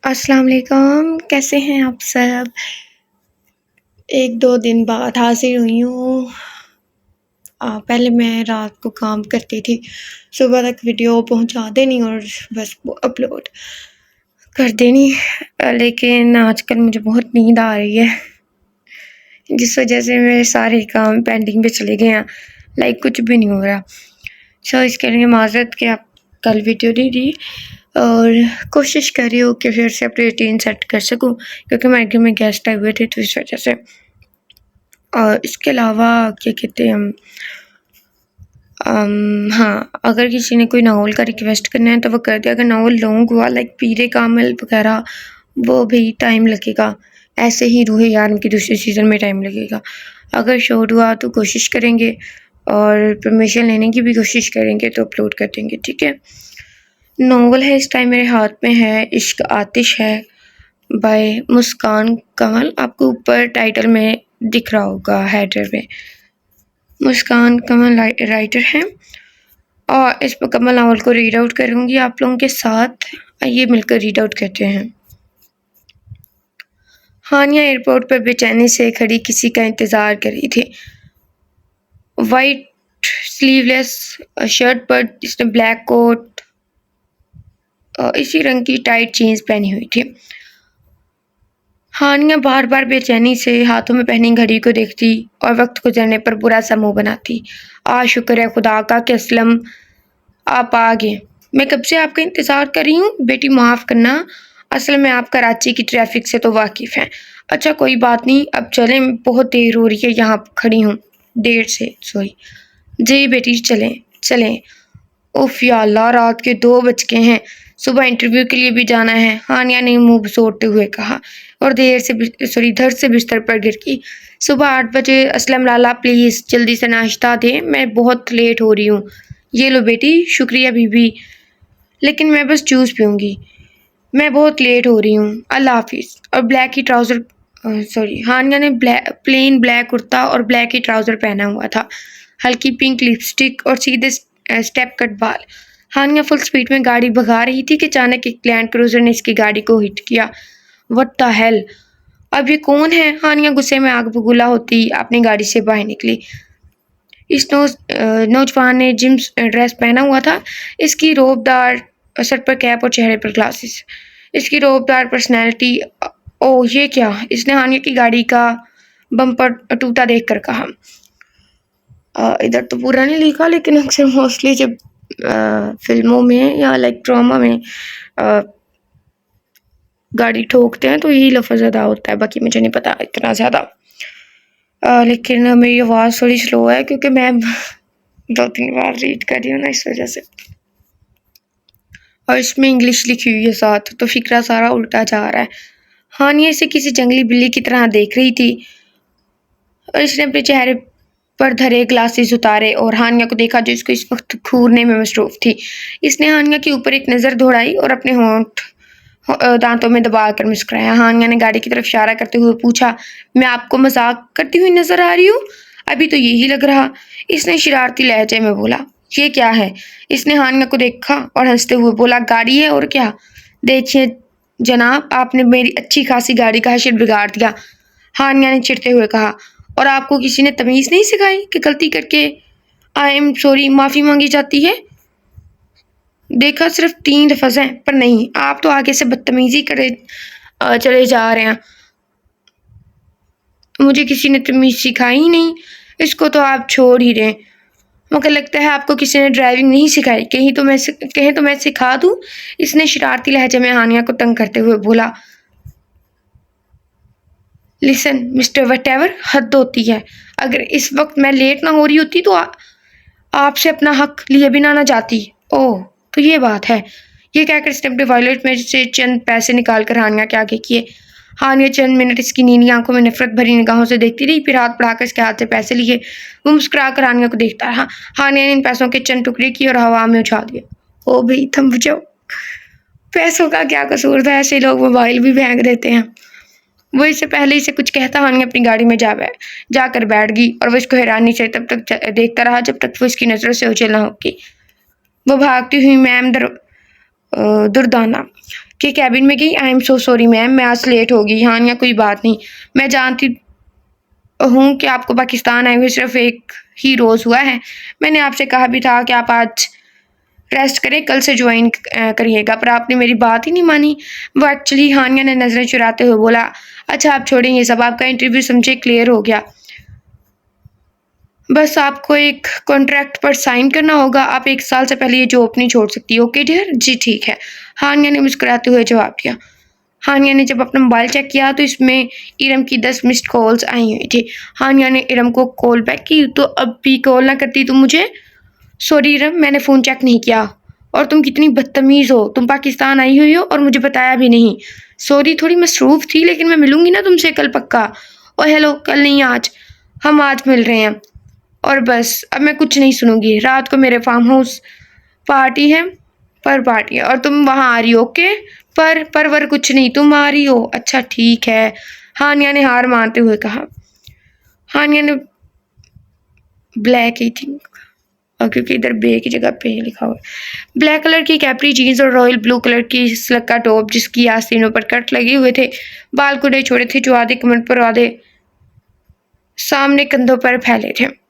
अस्सलाम वालेकुम, कैसे हैं आप सब? 1-2 दिन बाद हाज़िर हुई हूँ। पहले मैं रात को काम करती थी, सुबह तक वीडियो पहुँचा देनी और बस वो अपलोड कर देनी। लेकिन आजकल मुझे बहुत नींद आ रही है, जिस वजह से मेरे सारे काम पेंडिंग पे चले गए हैं, लाइक कुछ भी नहीं हो रहा। इसके लिए माज़रत कि आप कल वीडियो नहीं दी और कोशिश कर रही हूँ कि फिर से अपनी रूटीन सेट कर सकूँ, क्योंकि हमारे घर में गेस्ट आए हुए थे तो इस वजह से। और इसके अलावा क्या कहते हैं हाँ, अगर किसी ने कोई नावल का रिक्वेस्ट करना है तो वो कर दे। अगर नावल लॉन्ग हुआ लाइक पीरे कामिल वगैरह, वो भी टाइम लगेगा। ऐसे ही रूहे यार की दूसरे सीज़न में टाइम लगेगा। अगर शॉर्ट हुआ तो कोशिश करेंगे और परमिशन लेने की भी कोशिश करेंगे तो अपलोड कर देंगे, ठीक है। नावल है इस टाइम मेरे हाथ में है, इश्क आतिश है बाय मुस्कान कमल। आपको ऊपर टाइटल में दिख रहा होगा, हेडर में मुस्कान कमल राइटर हैं और इस मुकम्मल नावल को रीड आउट करूँगी आप लोगों के साथ। आइए मिलकर रीड आउट करते हैं। हानिया एयरपोर्ट पर बेचैनी से खड़ी किसी का इंतज़ार कर रही थी। वाइट स्लीवलेस शर्ट पर इसने ब्लैक कोट और इसी रंग की टाइट जीन्स पहनी हुई थी। हानिया बार बार बेचैनी से हाथों में पहनी घड़ी को देखती और वक्त गुजरने पर बुरा सा मुंह बनाती। शुक्र है खुदा का कि असलम आप आ गए। मैं कब से आपका इंतज़ार कर रही हूँ। बेटी माफ़ करना, असल में आप कराची की ट्रैफिक से तो वाकिफ़ हैं। अच्छा कोई बात नहीं, अब चलें, बहुत देर हो रही है, यहाँ खड़ी हूँ देर से। सॉरी जी बेटी, चलें चलें। उफ़ या अल्लाह, रात के 2 बज गए हैं, सुबह इंटरव्यू के लिए भी जाना है, हानिया ने मुंह बसोड़ते हुए कहा और धड़ से बिस्तर पर गिर गई। सुबह 8 बजे। असलम लाला प्लीज़ जल्दी से नाश्ता दें, मैं बहुत लेट हो रही हूँ। ये लो बेटी। शुक्रिया बीबी, लेकिन मैं बस जूस पीऊँगी, मैं बहुत लेट हो रही हूँ, अल्लाह हाफ़िज़। और ब्लैक ही ट्राउज़र हानिया ने प्लेन ब्लैक कुर्ता और ब्लैक ही ट्राउज़र पहना हुआ था, हल्की पिंक लिपस्टिक और सीधे स्टेप कट बाल। हानिया फुल स्पीड में गाड़ी भगा रही थी कि अचानक एक लैंड क्रूज़र ने इसकी गाड़ी को हिट किया। व्हाट द हेल, अब ये कौन है। हानिया गुस्से में आग बबूला होती अपनी गाड़ी से बाहर निकली। इस नौजवान ने जिम ड्रेस पहना हुआ था, इसकी रोबदार सर पर कैप और चेहरे पर ग्लासेस, इसकी रोबदार पर्सनैलिटी। ओह ये क्या। इसने हानिया की गाड़ी का बम्पर टूटा देख कर कहा। इधर तो पूरा नहीं लिखा, लेकिन अक्सर मोस्टली जब फिल्मों में या लाइक ड्रामा में गाड़ी ठोकते हैं तो यही लफ्ज़ अदा होता है, बाकी मुझे नहीं पता इतना ज़्यादा। लेकिन मेरी आवाज़ थोड़ी स्लो है क्योंकि मैं 2-3 बार रीड कर रही हूँ ना, इस वजह से। और इसमें इंग्लिश लिखी हुई है साथ, तो फिक्रा सारा उल्टा जा रहा है। हानिया इसे किसी जंगली बिल्ली की तरह देख रही थी और इसने अपने चेहरे पर धरे ग्लासेस उतारे और हानिया को देखा, जो इसको इस वक्त घूरने में मसरूफ़ थी। इसने हानिया के ऊपर एक नज़र दौड़ाई और अपने होंठ दांतों में दबा कर मुस्कुराया। हानिया ने गाड़ी की तरफ इशारा करते हुए पूछा, मैं आपको मजाक करती हुई नजर आ रही हूँ? अभी तो यही लग रहा। इसने शरारती लहजे में बोला। ये क्या है। इसने हानिया को देखा और हंसते हुए बोला, गाड़ी है और क्या। देखिए जनाब, आपने मेरी अच्छी खासी गाड़ी का हशर बिगाड़ दिया, हानिया ने चिढ़ते हुए कहा। और आपको किसी ने तमीज़ नहीं सिखाई कि गलती करके आई एम सॉरी माफ़ी मांगी जाती है। देखा सिर्फ 3 लफ्ज़ हैं, पर नहीं, आप तो आगे से बदतमीज़ी करे चले जा रहे हैं। मुझे किसी ने तमीज़ सिखाई ही नहीं, इसको तो आप छोड़ ही दें। मगर लगता है आपको किसी ने ड्राइविंग नहीं सिखाई, कहें तो मैं सिखा दूँ। इसने शरारती लहजे में हानिया को तंग करते हुए बोला। लिसन मिस्टर वटेवर, हद होती है। अगर इस वक्त मैं लेट ना हो रही होती तो आपसे अपना हक लिए बिना ना जाती। ओह तो ये बात है। ये कहकर इसने अपने वॉलेट में से चंद पैसे निकाल कर हानिया के आगे किए। हानिया चंद मिनट इसकी नीली आंखों में नफरत भरी निगाहों से देखती रही, फिर हाथ बढ़ाकर इसके हाथ से पैसे लिए। वो मुस्कुरा कर हानिया को देखता रहा। हानिया ने इन पैसों के चंद टुकड़े किए और हवा में उछाल दिए। ओ भाई थम जाओ, पैसों का क्या कसूर था, ऐसे लोग मोबाइल भी फेंक देते हैं। वो इससे पहले इसे कुछ कहता हानिया अपनी गाड़ी में जाकर बैठ गई और वो इसको हैरानी से तब तक देखता रहा जब तक वो इसकी नज़रों से ओझल ना होगी। वो भागती हुई मैम दुर्दाना, कि कैबिन में गई। I am so sorry ma'am, मैं आज लेट हो गई। हानिया कोई बात नहीं, मैं जानती हूँ कि आपको पाकिस्तान आए हुए सिर्फ एक ही रोज़ हुआ है। मैंने आपसे कहा भी था कि आप आज रेस्ट करें, कल से ज्वाइन करिएगा, पर आपने मेरी बात ही नहीं मानी। वो एक्चुअली, हानिया ने नज़रें चुराते हुए बोला, अच्छा आप छोड़ें ये सब, आपका इंटरव्यू समझे क्लियर हो गया। बस आपको एक कॉन्ट्रैक्ट पर साइन करना होगा। आप 1 साल से पहले ये जॉब नहीं छोड़ सकती। Okay dear? जी ठीक है, हानिया ने मुस्कुराते हुए जवाब दिया। हानिया ने जब अपना मोबाइल चेक किया तो इसमें इरम की 10 मिस्ड कॉल्स आई हुई थी। हानिया ने इरम को कॉल बैक की, तो अब भी कॉल ना करती तुम मुझे। सॉरी इरम, मैंने फ़ोन चेक नहीं किया। और तुम कितनी बदतमीज़ हो, तुम पाकिस्तान आई हुई हो और मुझे बताया भी नहीं। सॉरी, थोड़ी मसरूफ़ थी, लेकिन मैं मिलूंगी ना तुमसे कल पक्का। और हेलो, कल नहीं आज, हम आज मिल रहे हैं। और बस अब मैं कुछ नहीं सुनूंगी। रात को मेरे फार्म हाउस पार्टी है, पार्टी है, और तुम वहाँ आ रही हो। ओके? पर कुछ नहीं, तुम आ रही हो? अच्छा ठीक है, हानिया ने हार मानते हुए कहा। हानिया ने ब्लैक ही थी, और क्योंकि इधर बे की जगह पे लिखा हुआ है। ब्लैक कलर की कैप्री जीन्स और रॉयल ब्लू कलर की स्लक्का टॉप, जिसकी आस्तीनों पर कट लगे हुए थे। बाल कुड़े छोड़े थे जो आधे कमर पर आधे सामने कंधों पर फैले थे।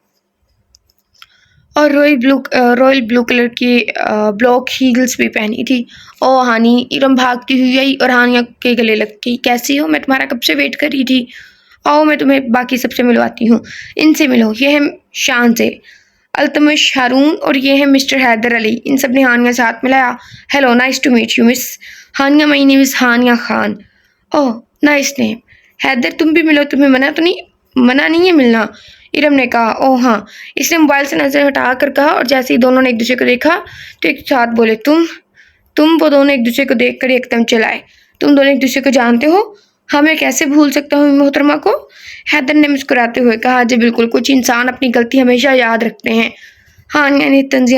और रॉयल ब्लू कलर की ब्लॉक हील्स भी पहनी थी। ओ हानी, इरम भागती हुई आई और हानिया के गले लग गई। कैसी हो? मैं तुम्हारा कब से वेट कर रही थी। आओ मैं तुम्हें बाकी सबसे मिलवाती हूँ। इनसे मिलो, ये है शान से, अल्तमश हारून, और ये है मिस्टर हैदर अली। इन सब ने हानिया से हाथ मिलाया। Hello, nice to meet you miss Hania, my name is Hania Khan. Oh nice name. Haider तुम भी मिलो, तुम्हें मना नहीं है मिलना, इरम ने कहा। ओह हाँ, इसने मोबाइल से नजर हटा कर कहा, और जैसे ही दोनों ने एक दूसरे को देखा तो एक साथ बोले, तुम। वो दोनों एक दूसरे को देखकर एकदम चिल्लाए, तुम दोनों एक दूसरे को जानते हो? हाँ, मैं कैसे भूल सकता हूँ मोहतरमा को, हैदर ने मुस्कुराते हुए कहा। जी बिल्कुल, कुछ इंसान अपनी गलती हमेशा याद रखते हैं, हानिया ने तंजी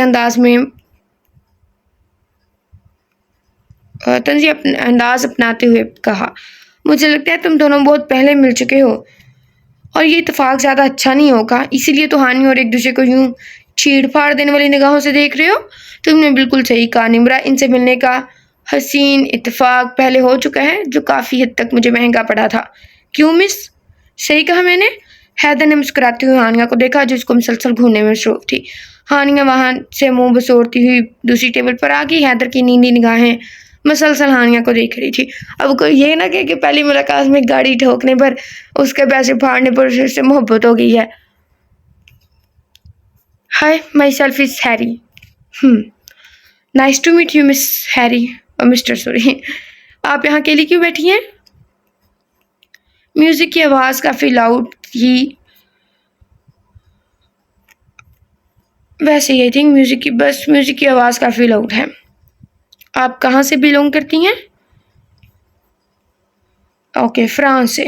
अंदाज अपनाते हुए कहा। मुझे लगता है तुम दोनों बहुत पहले मिल चुके हो और ये इत्तेफाक ज़्यादा अच्छा नहीं होगा, इसीलिए तो हानि और एक दूसरे को यूं चीड़ फाड़ देने वाली निगाहों से देख रहे हो। तुमने बिल्कुल सही कहा निम्रा, इनसे मिलने का हसीन इत्तेफाक पहले हो चुका है, जो काफ़ी हद तक मुझे महंगा पड़ा था। क्यों मिस? सही कहा मैंने। हैदर ने मुस्कुराती हुई हानिया को देखा, जिसको मुसलसल घूमने में मसरूफ थी। हानिया वहाँ से मुंह बसोरती हुई दूसरी टेबल पर आ गई। हैदर की नींदी निगाहें मसलसल हानिया को देख रही थी। अब कोई ये ना कहे कि पहली मुलाकात में गाड़ी ठोकने पर, उसके पैसे फाड़ने पर उससे मोहब्बत हो गई है। Hi, myself is Harry. Nice to meet you miss Harry, mister sorry. आप यहाँ अकेली क्यों बैठी हैं? म्यूजिक की आवाज़ काफ़ी लाउड थी। वैसे ही आई थिंक म्यूजिक की आवाज़ काफ़ी लाउड है। आप कहाँ से बिलोंग करती हैं? ओके, फ्रांस से।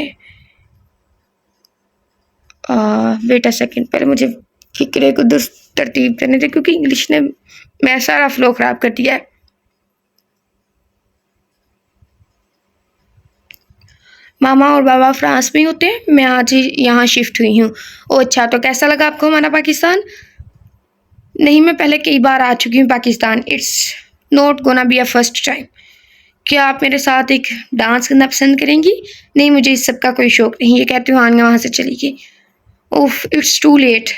वेट अ सेकेंड, पहले मुझे फिक्रे को दुरुस्त तरतीब करने थे, क्योंकि इंग्लिश ने मैं सारा फ्लो ख़राब कर दिया है। मामा और बाबा फ्रांस में ही होते हैं, मैं आज ही यहाँ शिफ्ट हुई हूँ। ओह अच्छा, तो कैसा लगा आपको हमारा पाकिस्तान? नहीं, मैं पहले कई बार आ चुकी हूँ Pakistan, it's not gonna be a first time. क्या आप मेरे साथ एक डांस करना पसंद करेंगी? नहीं, मुझे इस सब का कोई शौक नहीं। ये कहती हूँ हानिया वहाँ से चली गई। Oh it's too late.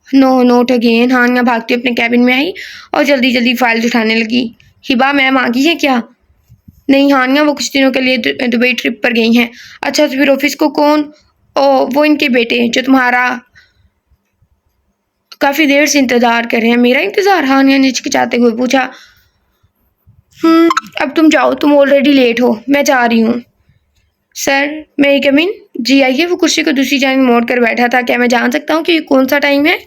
No not again. Haniya भागती अपने कैबिन में आई और जल्दी जल्दी फाइल्स उठाने लगी। हिबा मैम आ गई है क्या? नहीं हानिया, वो कुछ दिनों के लिए दुबई ट्रिप पर गई हैं। अच्छा, तो फिर ऑफिस को कौन? ओ वो इनके बेटे जो तुम्हारा काफ़ी देर से इंतज़ार कर रहे हैं। मेरा इंतज़ार? हानिया ने हिचकिचाते हुए पूछा। अब तुम जाओ, तुम ऑलरेडी लेट हो, मैं जा रही हूँ। सर मैं ही कम इन? जी आइए। वो कुर्सी को दूसरी जानिब मोड़ कर बैठा था। क्या मैं जान सकता हूँ कि ये कौन सा टाइम है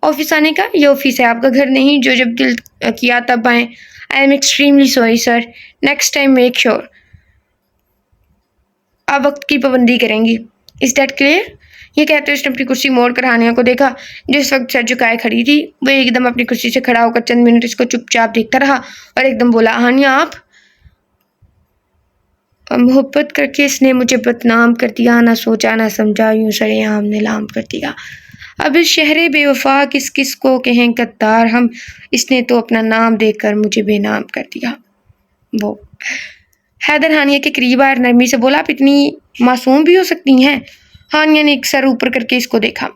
ऑफिस आने का? ये ऑफिस है, आपका घर नहीं, जो जब दिल किया तब आएँ। I am extremely sorry sir, next time make sure आप वक्त की पाबंदी करेंगी। Is that clear? ये कहते हुए उसने अपनी कुर्सी मोड़ कर हानिया को देखा, जिस वक्त सर झुकाए खड़ी थी। वो एकदम अपनी कुर्सी से खड़ा होकर चंद मिनट इसको चुपचाप देखता रहा और एकदम बोला, हानिया आप? मोहब्बत करके इसने मुझे बदनाम कर दिया, ना सोचा ना समझा, यूं सरेआम नीलाम कर दिया। अब इस शहरे बेवफा किस किस को कहें गद्दार हम, इसने तो अपना नाम देकर मुझे बेनाम कर दिया। वो हैदर हानिया के करीब आया, नरमी से बोला, आप इतनी मासूम भी हो सकती हैं। हानिया ने एक सर ऊपर करके इसको देखा।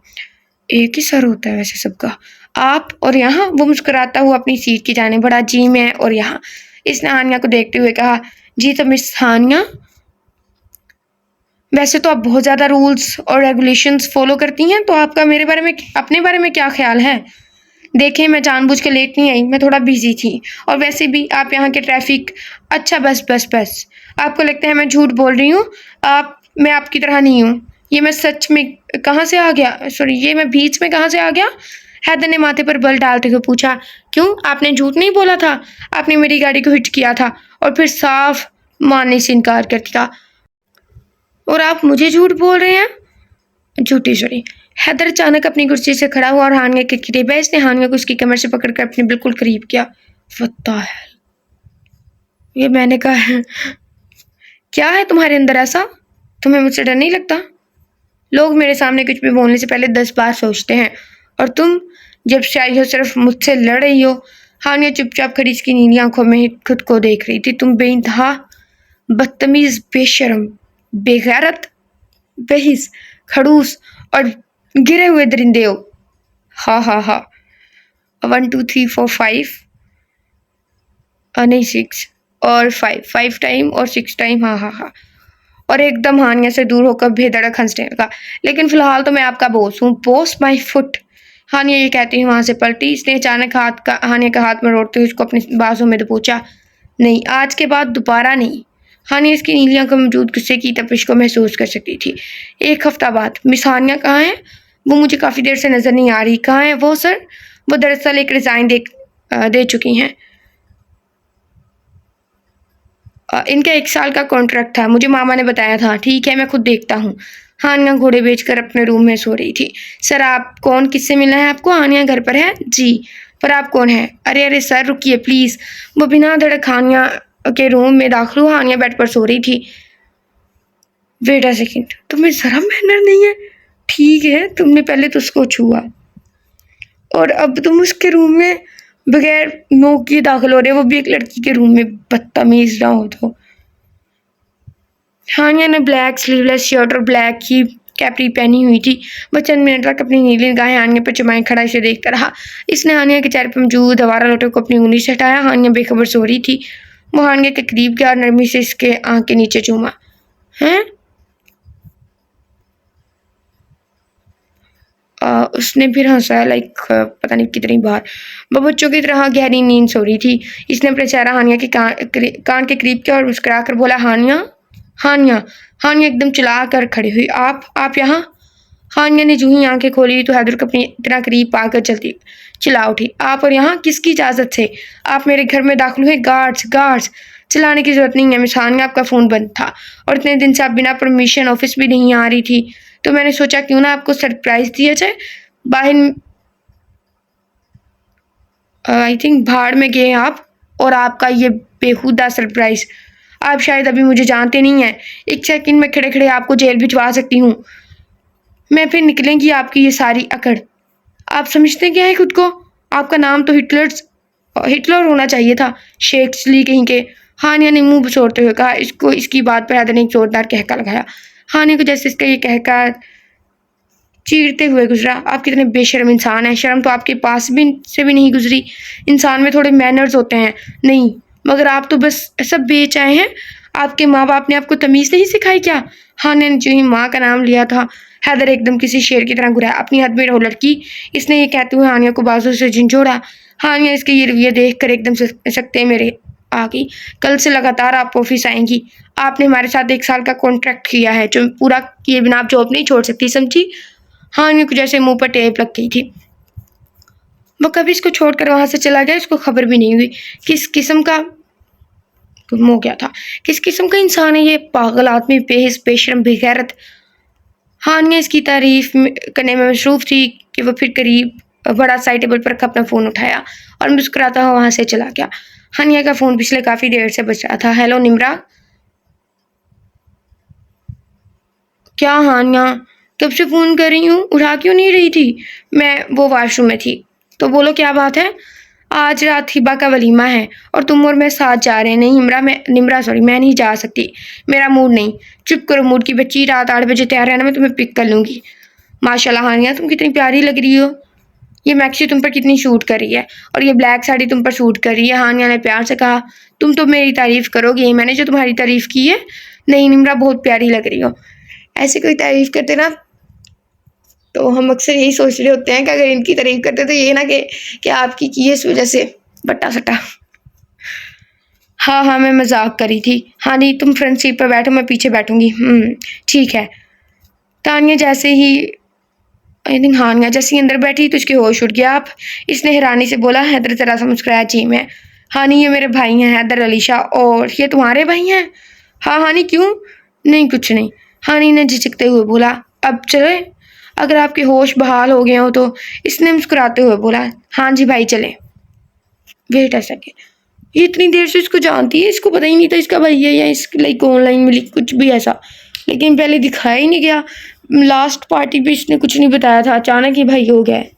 एक ही सर होता है वैसे सबका। आप और यहाँ, वो मुस्कुराता हुआ अपनी सीट की जाने बढ़ा। जी मैं और यहाँ। इसने हानिया को देखते हुए कहा, जी तो मिस हानिया, वैसे तो आप बहुत ज़्यादा रूल्स और रेगुलेशंस फॉलो करती हैं, तो आपका मेरे बारे में, अपने बारे में क्या ख्याल है? देखें, मैं जानबूझ के लेट नहीं आई, मैं थोड़ा बिजी थी, और वैसे भी आप यहाँ के ट्रैफिक। अच्छा बस बस बस, आपको लगता है मैं झूठ बोल रही हूँ? मैं आपकी तरह नहीं हूँ। ये मैं सच में कहाँ से आ गया, सॉरी, ये मैं बीच में कहाँ से आ गया? हैदर ने माथे पर बल डालते हुए पूछा। क्यों, आपने झूठ नहीं बोला था? आपने मेरी गाड़ी को हिट किया था और फिर साफ मानने से इनकार कर दिया, और आप मुझे झूठ बोल रहे हैं? झूठी सॉरी। हैदर अचानक अपनी कुर्सी से खड़ा हुआ और हानिया के करीब है। इसने हानिया को उसकी कमर से पकड़कर अपने बिल्कुल करीब किया। फत्ता है, ये मैंने कहा है। क्या है तुम्हारे अंदर ऐसा? तुम्हें मुझसे डर नहीं लगता? लोग मेरे सामने कुछ भी बोलने से पहले 10 बार सोचते हैं, और तुम जब से आई हो सिर्फ मुझसे लड़ रही हो। हानिया चुपचाप खड़ी इसकी नीली आंखों में खुद को देख रही थी। तुम बेइंतहा बदतमीज, बेशर्म, बेगैरत, बेहिस, खड़ूस और गिरे हुए दरिंदे हो। हा हा हा। 1 2 3 4 5, नहीं 6 और 5 टाइम और 6 टाइम, हा हा हा। और एकदम हानिया से दूर होकर बेधड़क हंसने लगा। लेकिन फिलहाल तो मैं आपका बॉस हूँ, बॉस माई फुट। हानिया ये कहती हुई वहां से पलटी। इसने अचानक हानिया का हाथ में रोड़ते हुए उसको अपनी बाजू में दबोचा। नहीं, आज के बाद दोबारा नहीं। हानिया इसकी नीली आंखों में मौजूद गुस्से की तपिश को महसूस कर सकती थी। 1 हफ्ता बाद। मिस हानिया कहाँ है? वो मुझे काफ़ी देर से नज़र नहीं आ रही। कहाँ है वो सर? वो दरअसल एक रिज़ाइन दे चुकी हैं। इनका 1 साल का कॉन्ट्रैक्ट था, मुझे मामा ने बताया था। ठीक है, मैं खुद देखता हूँ। हानिया घोड़े बेचकर अपने रूम में सो रही थी। सर आप कौन, किससे मिलना है आपको? हानिया घर पर है जी। पर आप कौन है? अरे अरे सर रुकिए प्लीज़। वो बिना धड़क हानिया के रूम में दाखिल हुआ। हानिया बेड पर सो रही थी। वेट अ सेकेंड, तुम्हें ज़रा मैनर नहीं है? ठीक है, तुमने पहले तो उसको छुआ और अब तुम उसके रूम में बगैर नोक के दाखिल हो रहे हो, वो भी एक लड़की के रूम में। बदतमीज ना हो तो। हानिया ने ब्लैक स्लीवलेस शर्ट और ब्लैक ही कैपरी पहनी हुई थी। वह चंद मिनट तक अपनी नीली निगाहें हानिया पर जमाए खड़ा इसे देखता रहा। इसने हानिया के चेहरे पर मौजूद आवारा लोटे को अपनी उंगली से हटाया। हानिया बेखबर सो रही थी। वो हानिया के करीब गया और नरमी से इसके आंख के नीचे चूमा। हैं? उसने फिर हंसा, लाइक पता नहीं कितनी बार। वह बच्चों की तरह गहरी नींद सो रही थी। इसने अपना चेहरा हानिया के कान के करीब किया और मुस्कुरा कर बोला, हानिया, हानिया। हानिया एकदम चिल्ला कर खड़ी हुई। आप यहाँ? हानिया ने जूं ही आंखें खोली तो हैदर को अपनी इतना करीब पाकर जल्दी चिल्ला उठी। आप और यहाँ किसकी इजाज़त से? आप मेरे घर में दाखिल हुए? Guards, guards. चिल्लाने की जरूरत नहीं है मिस हानिया, आपका फ़ोन बंद था और इतने दिन से आप बिना परमिशन ऑफिस भी नहीं आ रही थी, तो मैंने सोचा क्यों ना आपको सरप्राइज़ दिया जाए। बाहर आई थिंक भाड़ में गए आप, और आपका ये बेहुदा सरप्राइज़। आप शायद अभी मुझे जानते नहीं हैं। 1 सेकंड में खड़े खड़े आपको जेल भिजवा सकती हूँ मैं, फिर निकलेंगी आपकी ये सारी अकड़। आप समझते क्या है खुद को? आपका नाम तो हिटलर होना चाहिए था, शेक्सली कहीं के। हानिया ने मुंह बसोरते हुए कहा। इसको इसकी बात पर हैदर ने एक जोरदार कहका लगाया। हानिया को जैसे इसका ये कहका चीरते हुए गुजरा। आप कितने बेशर्म इंसान हैं। शर्म तो आपके पास भी से भी नहीं गुजरी। इंसान में थोड़े मैनर्स होते हैं। नहीं, मगर आप तो बस सब बेच आए हैं। आपके माँ बाप ने आपको तमीज़ नहीं सिखाई क्या? हानिया ने जो ही माँ का नाम लिया था, हैदर एकदम किसी शेर की तरह घुराया। अपनी हद में रहो लड़की, इसने ये कहते हुए हानिया को बाजू से झिंझोड़ा। हानिया इसके ये रवैया देख कर एकदम सकते मेरे आ गई। कल से लगातार आप ऑफिस आएंगी। आपने हमारे साथ 1 साल का कॉन्ट्रैक्ट किया है, जो पूरा किए बिना आप जॉब नहीं छोड़ सकती, समझी? हानिया को जैसे मुंह पर टेप लग गई थी। वो कभी इसको छोड़कर वहां से चला गया, इसको खबर भी नहीं हुई। किस किस्म का गुम हो गया था, किस किस्म का इंसान है ये पागल आदमी, बेहिस, बेशरम, बेगैरत। हानिया इसकी तारीफ करने में मसरूफ थी कि वो फिर करीब बड़ा साइड टेबल पर रखा अपना फ़ोन उठाया और मुस्कुराता हुआ वहां से चला गया। हानिया का फ़ोन पिछले काफ़ी देर से बज रहा था। हेलो निम्रा। क्या हानिया, कब से फ़ोन कर रही हूँ, उठा क्यों नहीं रही थी? मैं वो वॉशरूम में थी। तो बोलो क्या बात है? आज रात हिबा का वलीमा है और तुम और मैं साथ जा रहे हैं। नहीं मैं नहीं जा सकती, मेरा मूड नहीं। चुप करो मूड की बच्ची, रात 8 बजे तैयार रहना, मैं तुम्हें पिक कर लूँगी। माशाल्लाह हानिया, तुम कितनी प्यारी लग रही हो। ये मैक्सी तुम पर कितनी सूट कर रही है और ये ब्लैक साड़ी तुम पर सूट कर रही है। हानिया ने प्यार से कहा। तुम तो मेरी तारीफ़ करोगी, मैंने जो तुम्हारी तारीफ़ की है। नहीं निम्रा, बहुत प्यारी लग रही हो। ऐसे कोई तारीफ़ करते ना तो हम अक्सर यही सोच रहे होते हैं कि अगर इनकी तारीफ़ करते तो ये ना कि आपकी की है इस वजह से बट्टा सट्टा। हाँ, मैं मज़ाक कर रही थी। हाँ नहीं, तुम फ्रंट सीट पर बैठो, मैं पीछे बैठूँगी। ठीक है। तानिया जैसे ही आई थिंक हानिया जैसे ही अंदर बैठी तो उसके होश उड़ गया। आप इसने हैरानी से बोला। हैदर ज़रा सा मुस्कुराया। जी मैं। हानी ये मेरे भाई हैं, हैदर अलीशा। और ये तुम्हारे भाई हैं? हाँ हानी, क्यों? नहीं कुछ नहीं, हानी ने झिझकते हुए बोला। अब चले, अगर आपके होश बहाल हो गए हो तो। इसने मुस्कुराते हुए बोला। हाँ जी भाई चले। वेट अ सेकेंड, ये इतनी देर से इसको जानती है, इसको पता ही नहीं था इसका भाई है या इसकी लाइक ऑनलाइन मिली कुछ भी ऐसा। लेकिन पहले दिखाया ही नहीं गया। लास्ट पार्टी पे इसने कुछ नहीं बताया था, अचानक ही भाई हो गया है।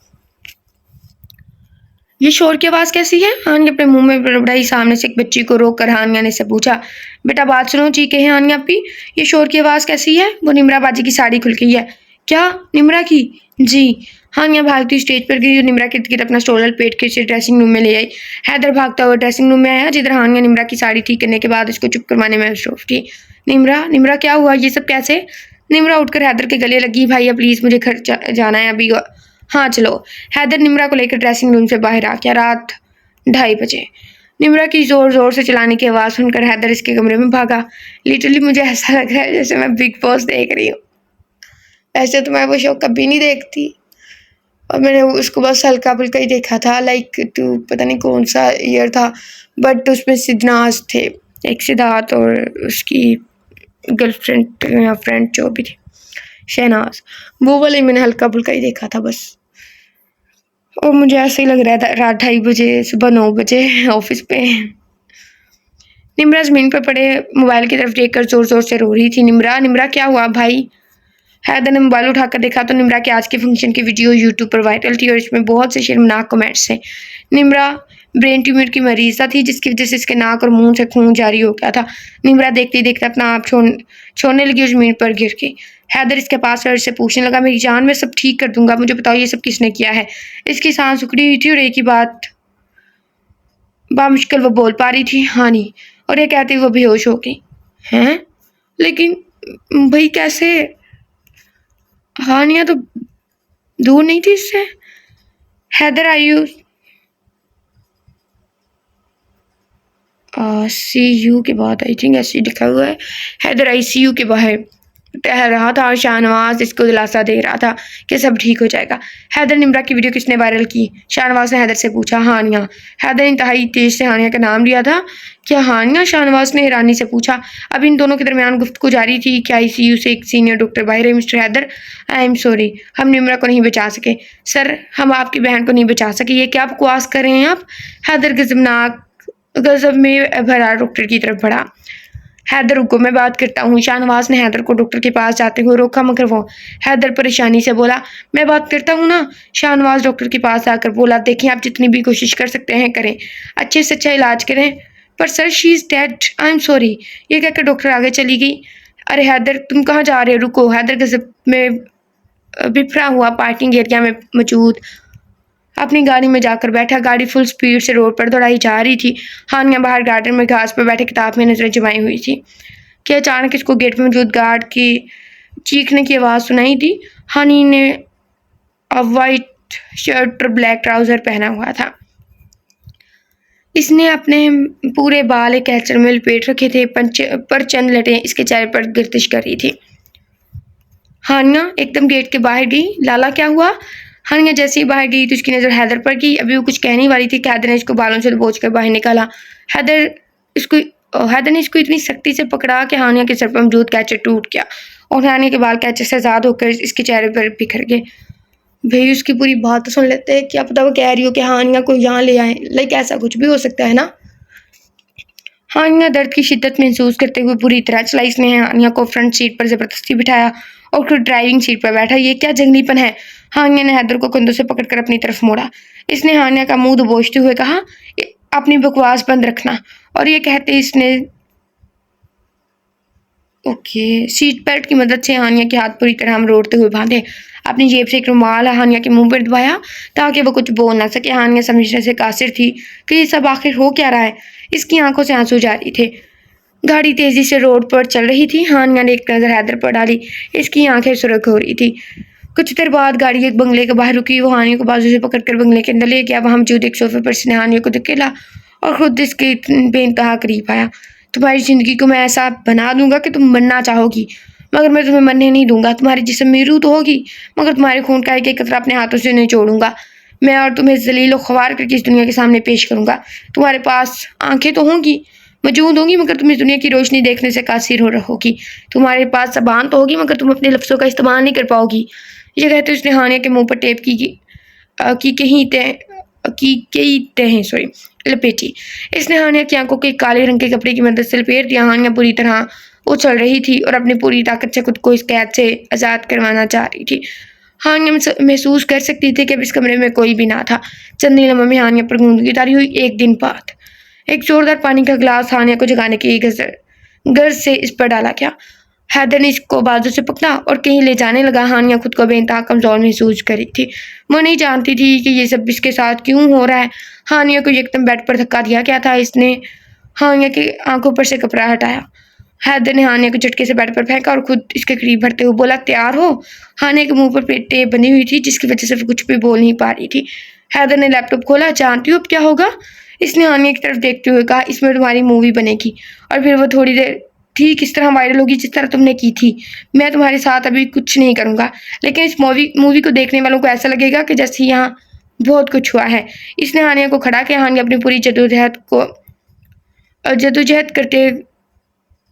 ये शोर की आवाज़ कैसी है? हानिया अपने मुंह में बड़बड़ाई। सामने से एक बच्ची को रोक कर हानिया ने से पूछा। बेटा बात सुनो, चीखे हैं हानिया अपी। ये शोर की आवाज़ कैसी है? वो निम्रा बाजी की साड़ी खुल गई है। क्या? निम्रा की? जी। हानिया भागती स्टेज पर गई और निम्रा के इर्द अपना स्टोल लपेट के इसे ड्रेसिंग रूम में ले आई। हैदर भागता हुआ ड्रेसिंग रूम में आया जिधर हानिया निम्रा की साड़ी ठीक करने के बाद उसको चुप करवाने में मसरूफ थी। निम्रा क्या हुआ? ये सब कैसे? निम्रा उठकर हैदर के गले लगी। भैया प्लीज़ मुझे घर जाना है अभी। हाँ चलो। हैदर निम्रा को लेकर ड्रेसिंग रूम से बाहर आ गया। रात 2:30 बजे। निम्रा की ज़ोर ज़ोर से चलाने की आवाज़ सुनकर हैदर इसके कमरे में भागा। लिटरली मुझे ऐसा लग रहा है जैसे मैं बिग बॉस देख रही हूँ। वैसे तो मैं वो शो कभी नहीं देखती और मैंने उसको बस हल्का फुल्का ही देखा था। लाइक टू पता नहीं कौन सा ईयर था, बट उसमें सिद्धनाज थे, एक सिद्धार्थ और उसकी गर्लफ्रेंड या फ्रेंड जो भी थी शहनाज। वो वाले मैंने हल्का फुल्का ही देखा था बस। और मुझे ऐसे ही लग रहा था रात 2:30 बजे, सुबह 9 बजे ऑफिस पे। निम्रा ज़मीन पर पड़े मोबाइल की तरफ देखकर ज़ोर ज़ोर से रो रही थी। निम्रा क्या हुआ भाई? हैदर ने मोबाइल उठाकर देखा तो निम्रा के आज के फंक्शन की वीडियो यूट्यूब पर वायरल थी और इसमें बहुत से शर्मनाक कमेंट्स थे। निम्रा ब्रेन ट्यूमर की मरीज़ा थी जिसकी वजह से इसके नाक और मुंह से खून जारी हो गया था। निम्रा देखते ही देखते अपना आप छोड़ने लगी और ज़मीन पर गिर गई। हैदर इसके पास से पूछने लगा। मेरी जान, मैं सब ठीक कर दूंगा, मुझे बताओ ये सब किसने किया है? इसकी सांस उखड़ी हुई थी और एक ही बात बामुश्किल वो बोल पा रही थी। हाँ नहीं। और ये कहते वो बेहोश हो गई। हैं? लेकिन भाई कैसे? हानिया तो दूर नहीं थी इससे। हैदर आयु CU के बाद आई थिंक ऐसे लिखा हुआ है। हैदर ICU के बाहर टहल रहा था और शाहनवाज इसको दिलासा दे रहा था कि सब ठीक हो जाएगा। हैदर, निम्रा की वीडियो किसने वायरल की? शाहनवाज ने हैदर से पूछा। हानिया। हैदर इंतहाई तेज से हानिया का नाम लिया था। क्या हानिया? शाहनवाज ने हैरानी से पूछा। अब इन दोनों के दरमियान गुफ्तगू जारी थी कि ICU से एक सीनियर डॉक्टर बाहर है। Mister Haider, I am sorry, हम निम्रा को नहीं बचा सके। सर, हम आपकी बहन को नहीं बचा सके। ये क्या बकवास कर रहे हैं आप? हैदर गजब में भरा डॉक्टर की तरफ बढ़ा। हैदर रुको, मैं बात करता हूँ। शाहनवाज ने हैदर को डॉक्टर के पास जाते हुए रोका मगर वो हैदर परेशानी से बोला। मैं बात करता हूँ ना। शाहनवाज डॉक्टर के पास आकर बोला। देखिए आप जितनी भी कोशिश कर सकते हैं करें, अच्छे से अच्छा इलाज करें। पर sir she is dead, I am sorry. ये कहकर डॉक्टर आगे चली गई। अरे हैदर तुम कहाँ जा रहे हो? रुको। हैदर गजब में बिफरा हुआ पार्किंग एरिया में मौजूद अपनी गाड़ी में जाकर बैठा। गाड़ी फुल स्पीड से रोड पर दौड़ाई जा रही थी। हानिया बाहर गार्डन में घास पर बैठे किताब में नजरें जमाई हुई थी कि अचानक इसको गेट में मौजूद गार्ड की चीखने की आवाज़ सुनाई दी। हानी ने वाइट शर्ट और ब्लैक ट्राउज़र पहना हुआ था। इसने अपने पूरे बाल एक कैचर में लपेट रखे थे, पर चंद लटें इसके चेहरे पर गर्दिश कर रही थी। हानिया एकदम गेट के बाहर गई। लाला क्या हुआ? हानिया जैसे ही बाहर गई तो उसकी नज़र हैदर पर गई। अभी वो कुछ कहने वाली थी कि हैदर ने इसको बालों से दबोच कर बाहर निकाला। हैदर ने इसको इतनी सख्ती से पकड़ा कि हानिया के सर पर मौजूद कैचर टूट गया और हानिया के बाल कैचर से आज़ाद होकर इसके चेहरे पर बिखर गए। भाई उसकी पूरी बात तो सुन लेते हैं। क्या पता वो कह रही हो कि हानिया को यहाँ ले आए। लाइक ऐसा कुछ भी हो सकता है ना। हानिया दर्द की शिद्दत महसूस करते हुए बुरी तरह चलाई। इसने हानिया को फ्रंट सीट पर जबरदस्ती बिठाया और खुद ड्राइविंग सीट पर बैठा। ये क्या जंगलीपन है? हानिया ने हैदर को कंधों से पकड़कर अपनी तरफ मोड़ा। इसने हानिया का मुंह दबोचते हुए कहा, अपनी बकवास बंद रखना। और ये कहते इसने सीट बेल्ट की मदद से हानिया के हाथ पूरी तरह हम रोड़ते हुए बांधे। अपनी जेब से एक रुमाल हानिया के मुंह पर दबाया ताकि वो कुछ बोल ना सके। हानिया समझने से कासिर थी कि ये सब आखिर हो क्या रहा है। इसकी आंखों से आंसू जारी थे। गाड़ी तेजी से रोड पर चल रही थी। हानिया ने एक नजर हैदर पर डाली। इसकी आंखें सुर्ख हो रही थी। कुछ देर बाद गाड़ी एक बंगले के बाहर रुकी। वो हानिया को बाजू से पकड़कर बंगले के अंदर ले गया। वहां मौजूद एक सोफे पर उसने हानिया को धकेला और खुद इसके बेइंतहा करीब आया। तुम्हारी जिंदगी को मैं ऐसा बना दूंगा कि तुम मरना चाहोगी, मगर मैं तुम्हें मरने नहीं दूंगा। तुम्हारी जिस्म में रूह तो होगी, मगर तुम्हारे खून का एक एक कतरा अपने हाथों से निचोड़ूंगा मैं, और तुम्हें जलील और ख्वार करके इस दुनिया के सामने पेश करूंगा। तुम्हारे पास आंखें तो होंगी, मौजूद होंगी, मगर तुम इस दुनिया की रोशनी देखने से कासिर हो रहोगी। तुम्हारे पास ज़बान तो होगी, मगर तुम अपने लफ्ज़ों का इस्तेमाल नहीं कर पाओगी। ये कहते उसने हानिया के मुंह पर टेप की कई तहें लपेटी। इसने हानिया की आंखों को एक काले रंग के कपड़े की मदद से लपेट दिया। हानिया बुरी तरह उछल रही थी और अपनी पूरी ताकत से खुद को इस कैद से आज़ाद करवाना चाह रही थी। हानिया महसूस कर सकती थी कि अब इस कमरे में कोई भी ना था। चंद ही लम्हों में हानिया पर गूंज उतारी हुई। एक दिन बाद एक जोरदार पानी का गिलास हानिया को जगाने की गर्ज से इस पर डाला गया। हैदर ने इसको बाजू से पकड़ा और कहीं ले जाने लगा। हानिया खुद को बेइंतहा कमजोर महसूस कर रही थी। वो नहीं जानती थी कि ये सब इसके साथ क्यों हो रहा है। हानिया को एकदम बेड पर धक्का दिया गया था। इसने हानिया की आंखों पर से कपड़ा हटाया। हैदर ने हानिया को झटके से बेड पर फेंका और खुद इसके करीब बढ़ते हुए बोला, तैयार हो? हानिया के मुंह पर टेप बनी हुई थी जिसकी वजह से वो कुछ भी बोल नहीं पा रही थी। हैदर ने लैपटॉप खोला। जानती हो अब क्या होगा? इसने हानिया की तरफ देखते हुए कहा, इसमें तुम्हारी मूवी बनेगी और फिर वो थोड़ी देर ठीक इस तरह वायरल होगी जिस तरह तुमने की थी। मैं तुम्हारे साथ अभी कुछ नहीं करूंगा, लेकिन इस मूवी को देखने वालों को ऐसा लगेगा कि जैसे यहाँ बहुत कुछ हुआ है। इसने हानिया को खड़ा किया। हानिया अपनी पूरी जद्दोजहद करते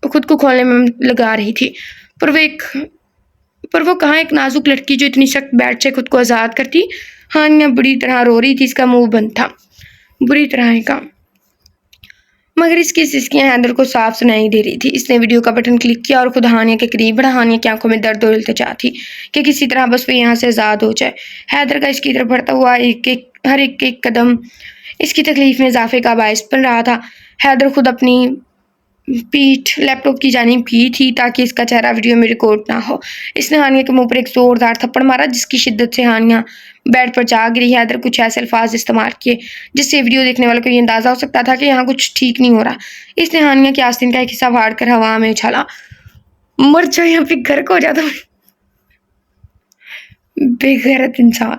खुद को खोलने में लगा रही थी, पर वो कहाँ एक नाजुक लड़की जो इतनी सख्त बैट से खुद को आज़ाद करती। हानिया बुरी तरह रो रही थी। इसका मुंह बंद था बुरी तरह का, मगर इसकी सिसकियां हैदर को साफ सुनाई दे रही थी। इसने वीडियो का बटन क्लिक किया और खुद हानिया के करीब बढ़ा। हानिया की आंखों में दर्द और इल्तिजा थी कि किसी तरह बस वो यहाँ से आज़ाद हो जाए। हैदर का इसकी तरफ बढ़ता हुआ हर एक कदम इसकी तकलीफ में इजाफे का बायस बन रहा था। हैदर खुद अपनी पीठ लैपटॉप की जानिब की थी ताकि इसका चेहरा वीडियो में रिकॉर्ड ना हो। इसने हानिया के मुंह पर एक जोरदार थप्पड़ मारा जिसकी शिद्दत से हानिया बेड पर जा गिरी। हैदर कुछ ऐसे अल्फाज इस्तेमाल किए जिससे वीडियो देखने वालों को ये अंदाजा हो सकता था कि यहाँ कुछ ठीक नहीं हो रहा। इसने हानिया के आस्तीन का एक हिस्सा फाड़ कर हवा में उछाला। मर जाओ यहाँ पे घर को हो जाता बेगैरत इंसान।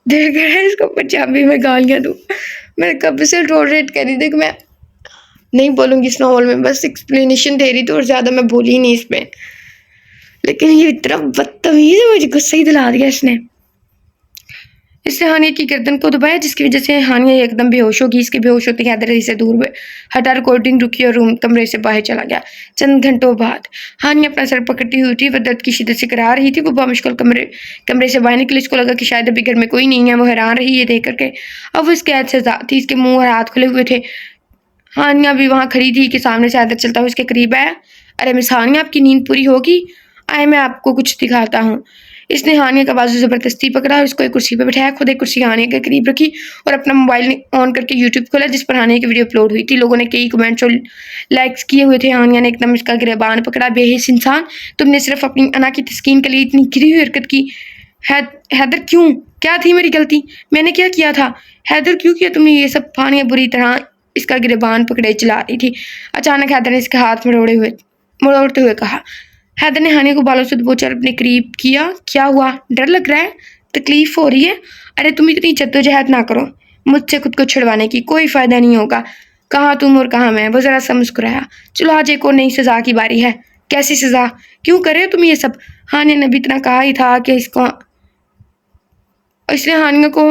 दिल कर रहा है इसको पंजाबी में गालियाँ दूँ। मैं कब से टॉलरेट कर रही थी कि मैं नहीं बोलूँगी इस नॉवल में, बस एक्सप्लेनेशन दे रही थी और ज़्यादा मैं बोली ही नहीं इसमें। लेकिन ये इतना बदतमीज़ है, मुझे गुस्सा ही दिला दिया इसने। इसने हानिया की गर्दन को दबाया जिसकी वजह से हानिया एकदम बेहोश होगी। इसके बेहोश होते ही हैदर से दूर हटा रिकॉर्डिंग रुकी और कमरे से बाहर चला गया। चंद घंटों बाद हानिया अपना सर पकड़ती हुई थी। वह दर्द की शिद्दत से करा रही थी। वो बामुश्किल कमरे से बाहर निकली। इसको लगा कि शायद अभी घर में कोई नहीं है। वो हैरान रही ये देख करके। अब वो इस कैद से आज़ाद थी। इसके मुँह और हाथ खुले हुए थे। हानिया भी वहाँ खड़ी थी कि सामने से हैदर चलता हुआ इसके करीब आया। अरे मिस हानिया, आपकी नींद पूरी होगी? आए मैं आपको कुछ दिखाता हूँ। इसने हानिया का बाजू ज़बरदस्ती पकड़ा और इसको एक कुर्सी पर बिठाया। खुद एक कुर्सी हानिया के करीब रखी और अपना मोबाइल ऑन करके यूट्यूब खोला जिस पर हानिया की वीडियो अपलोड हुई थी। लोगों ने कई कमेंट्स और लाइक्स किए हुए थे। हानिया ने एकदम इसका गिरबान पकड़ा। बेहिस इंसान, तुमने सिर्फ अपनी अना की तस्कीन के लिए इतनी गिरी हुई हरकत की। हैदर क्यों? क्या थी मेरी गलती? मैंने क्या किया था? हैदर क्यों किया तुमने ये सब? हानिया बुरी तरह इसका गिरबान पकड़े चला रही थी। अचानक हैदर ने इसके हाथ मरोड़ते हुए कहा। हैदर ने हानिया को बालों से दबोचकर अपने करीब किया। क्या हुआ? डर लग रहा है? तकलीफ हो रही है? अरे तुम इतनी जद्दोजहद ना करो। मुझसे खुद को छुड़वाने की कोई फ़ायदा नहीं होगा। कहाँ तुम और कहाँ मैं? वो ज़रा सा मुस्कुराया। चलो आज एक और नई सज़ा की बारी है। कैसी सज़ा? क्यों कर रहे हो तुम ये सब? हानिया ने भी इतना कहा ही था कि इसने हानिया को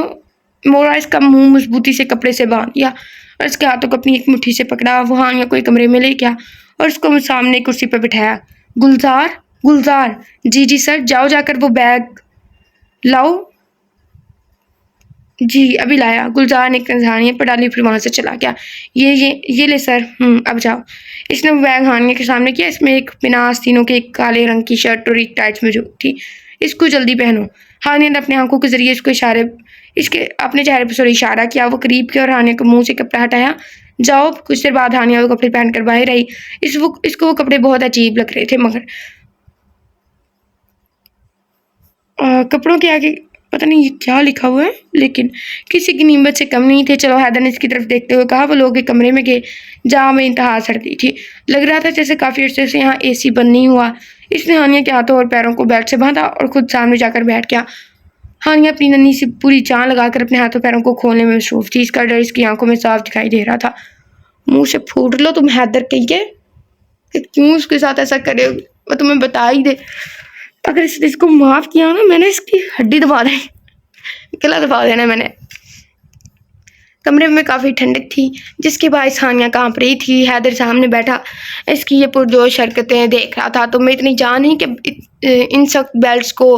मोड़ा। इसका मुंह मजबूती से कपड़े से बांध दिया और इसके हाथों को अपनी एक मुट्ठी से पकड़ा। वो हानिया को एक कमरे में ले गया और उसको सामने कुर्सी पर बिठाया। गुलजार, जी सर, जाओ जाकर वो बैग लाओ। जी, अभी लाया। गुलज़ार ने हानिया पर डाली फिर वहाँ से चला गया। ये ले सर, अब जाओ। इसने बैग हानिया के सामने किया। इसमें एक बिना आस्तीनों के एक काले रंग की शर्ट और एक टाइट्स मौजूद थी। इसको जल्दी पहनो। हानिया ने अपनी आँखों के ज़रिए इसके अपने चेहरे पर इशारा किया। वो करीब गया और हानिया के मुँह से कपड़ा हटाया। जाओ। कुछ देर बाद हानिया वो कपड़े पहनकर बाहर आई। इसको वो कपड़े बहुत अजीब लग रहे थे मगर कपड़ों के आगे पता नहीं ये क्या लिखा हुआ है, लेकिन किसी की नीमत से कम नहीं थे। चलो, हैदर ने इसकी तरफ देखते हुए कहा। वो लोग एक कमरे में गए जहाँ में इंतहा सर्दी थी। लग रहा था जैसे काफ़ी अर्से से यहाँ एसी बंद नहीं हुआ। इसने हानिया के हाथों और पैरों को बेल्ट से बांधा और खुद सामने जाकर बैठ गया। हानिया अपनी नन्ही सी पूरी जान लगाकर अपने हाथों पैरों को खोलने में मसरूफ थी। इसका डर इसकी आंखों में साफ दिखाई दे रहा था। मुँह से फूट लो तुम हैदर कहिए कि क्यों उसके साथ ऐसा करे। वो तुम्हें बता ही दे। अगर इसको माफ़ किया ना मैंने, इसकी हड्डी दबा दें, गला दबा देना मैंने। कमरे में काफ़ी ठंडक थी जिसके बायस हानिया कांप रही थी। हैदर सामने बैठा इसकी ये पुरजोश हरकतें देख रहा था। तुम्हें इतनी जान ही कि इन सख्त बेल्ट्स को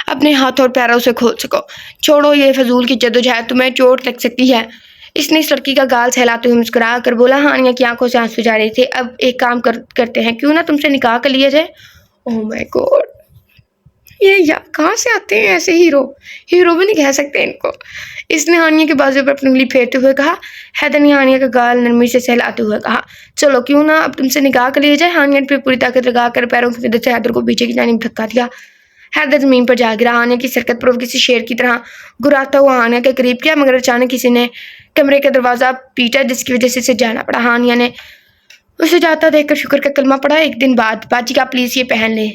अपने हाथों और पैरों से खोल सको। छोड़ो ये फजूल की जद्दोजहद, तुम्हें चोट लग सकती है। इसने इस लड़की का गाल सहलाते हुए मुस्कुरा कर बोला। हानिया की आंखों से आंसू जा रहे थे। अब एक काम करते हैं, क्यों ना तुमसे निकाह कर लिया जाए। ओह माय गॉड, ये कहाँ से आते हैं ऐसे हीरो भी नहीं कह सकते इनको। इसने हानिया के बाजू पर अपनी उंगली फेरते हुए कहा। हैदर ने हानिया का गाल नरमी से सहलाते हुए कहा। चलो, क्यों ना अब तुमसे निकाह कर लिया जाए। हानिया ने पूरी ताकत लगा कर पैरों की मदद से हैदर को पीछे की जानिब धक्का दिया। हैदर जमीन पर जा गिरा। हानिया की सरकत पर किसी शेर की तरह गुर्राता हुआ हानिया के करीब किया, मगर अचानक किसी ने कमरे का दरवाज़ा पीटा जिसकी वजह से इसे जाना पड़ा। हानिया ने उसे जाता देखकर शुक्र का कलमा पड़ा। एक दिन बाद बाजी का प्लीज़ ये पहन ले।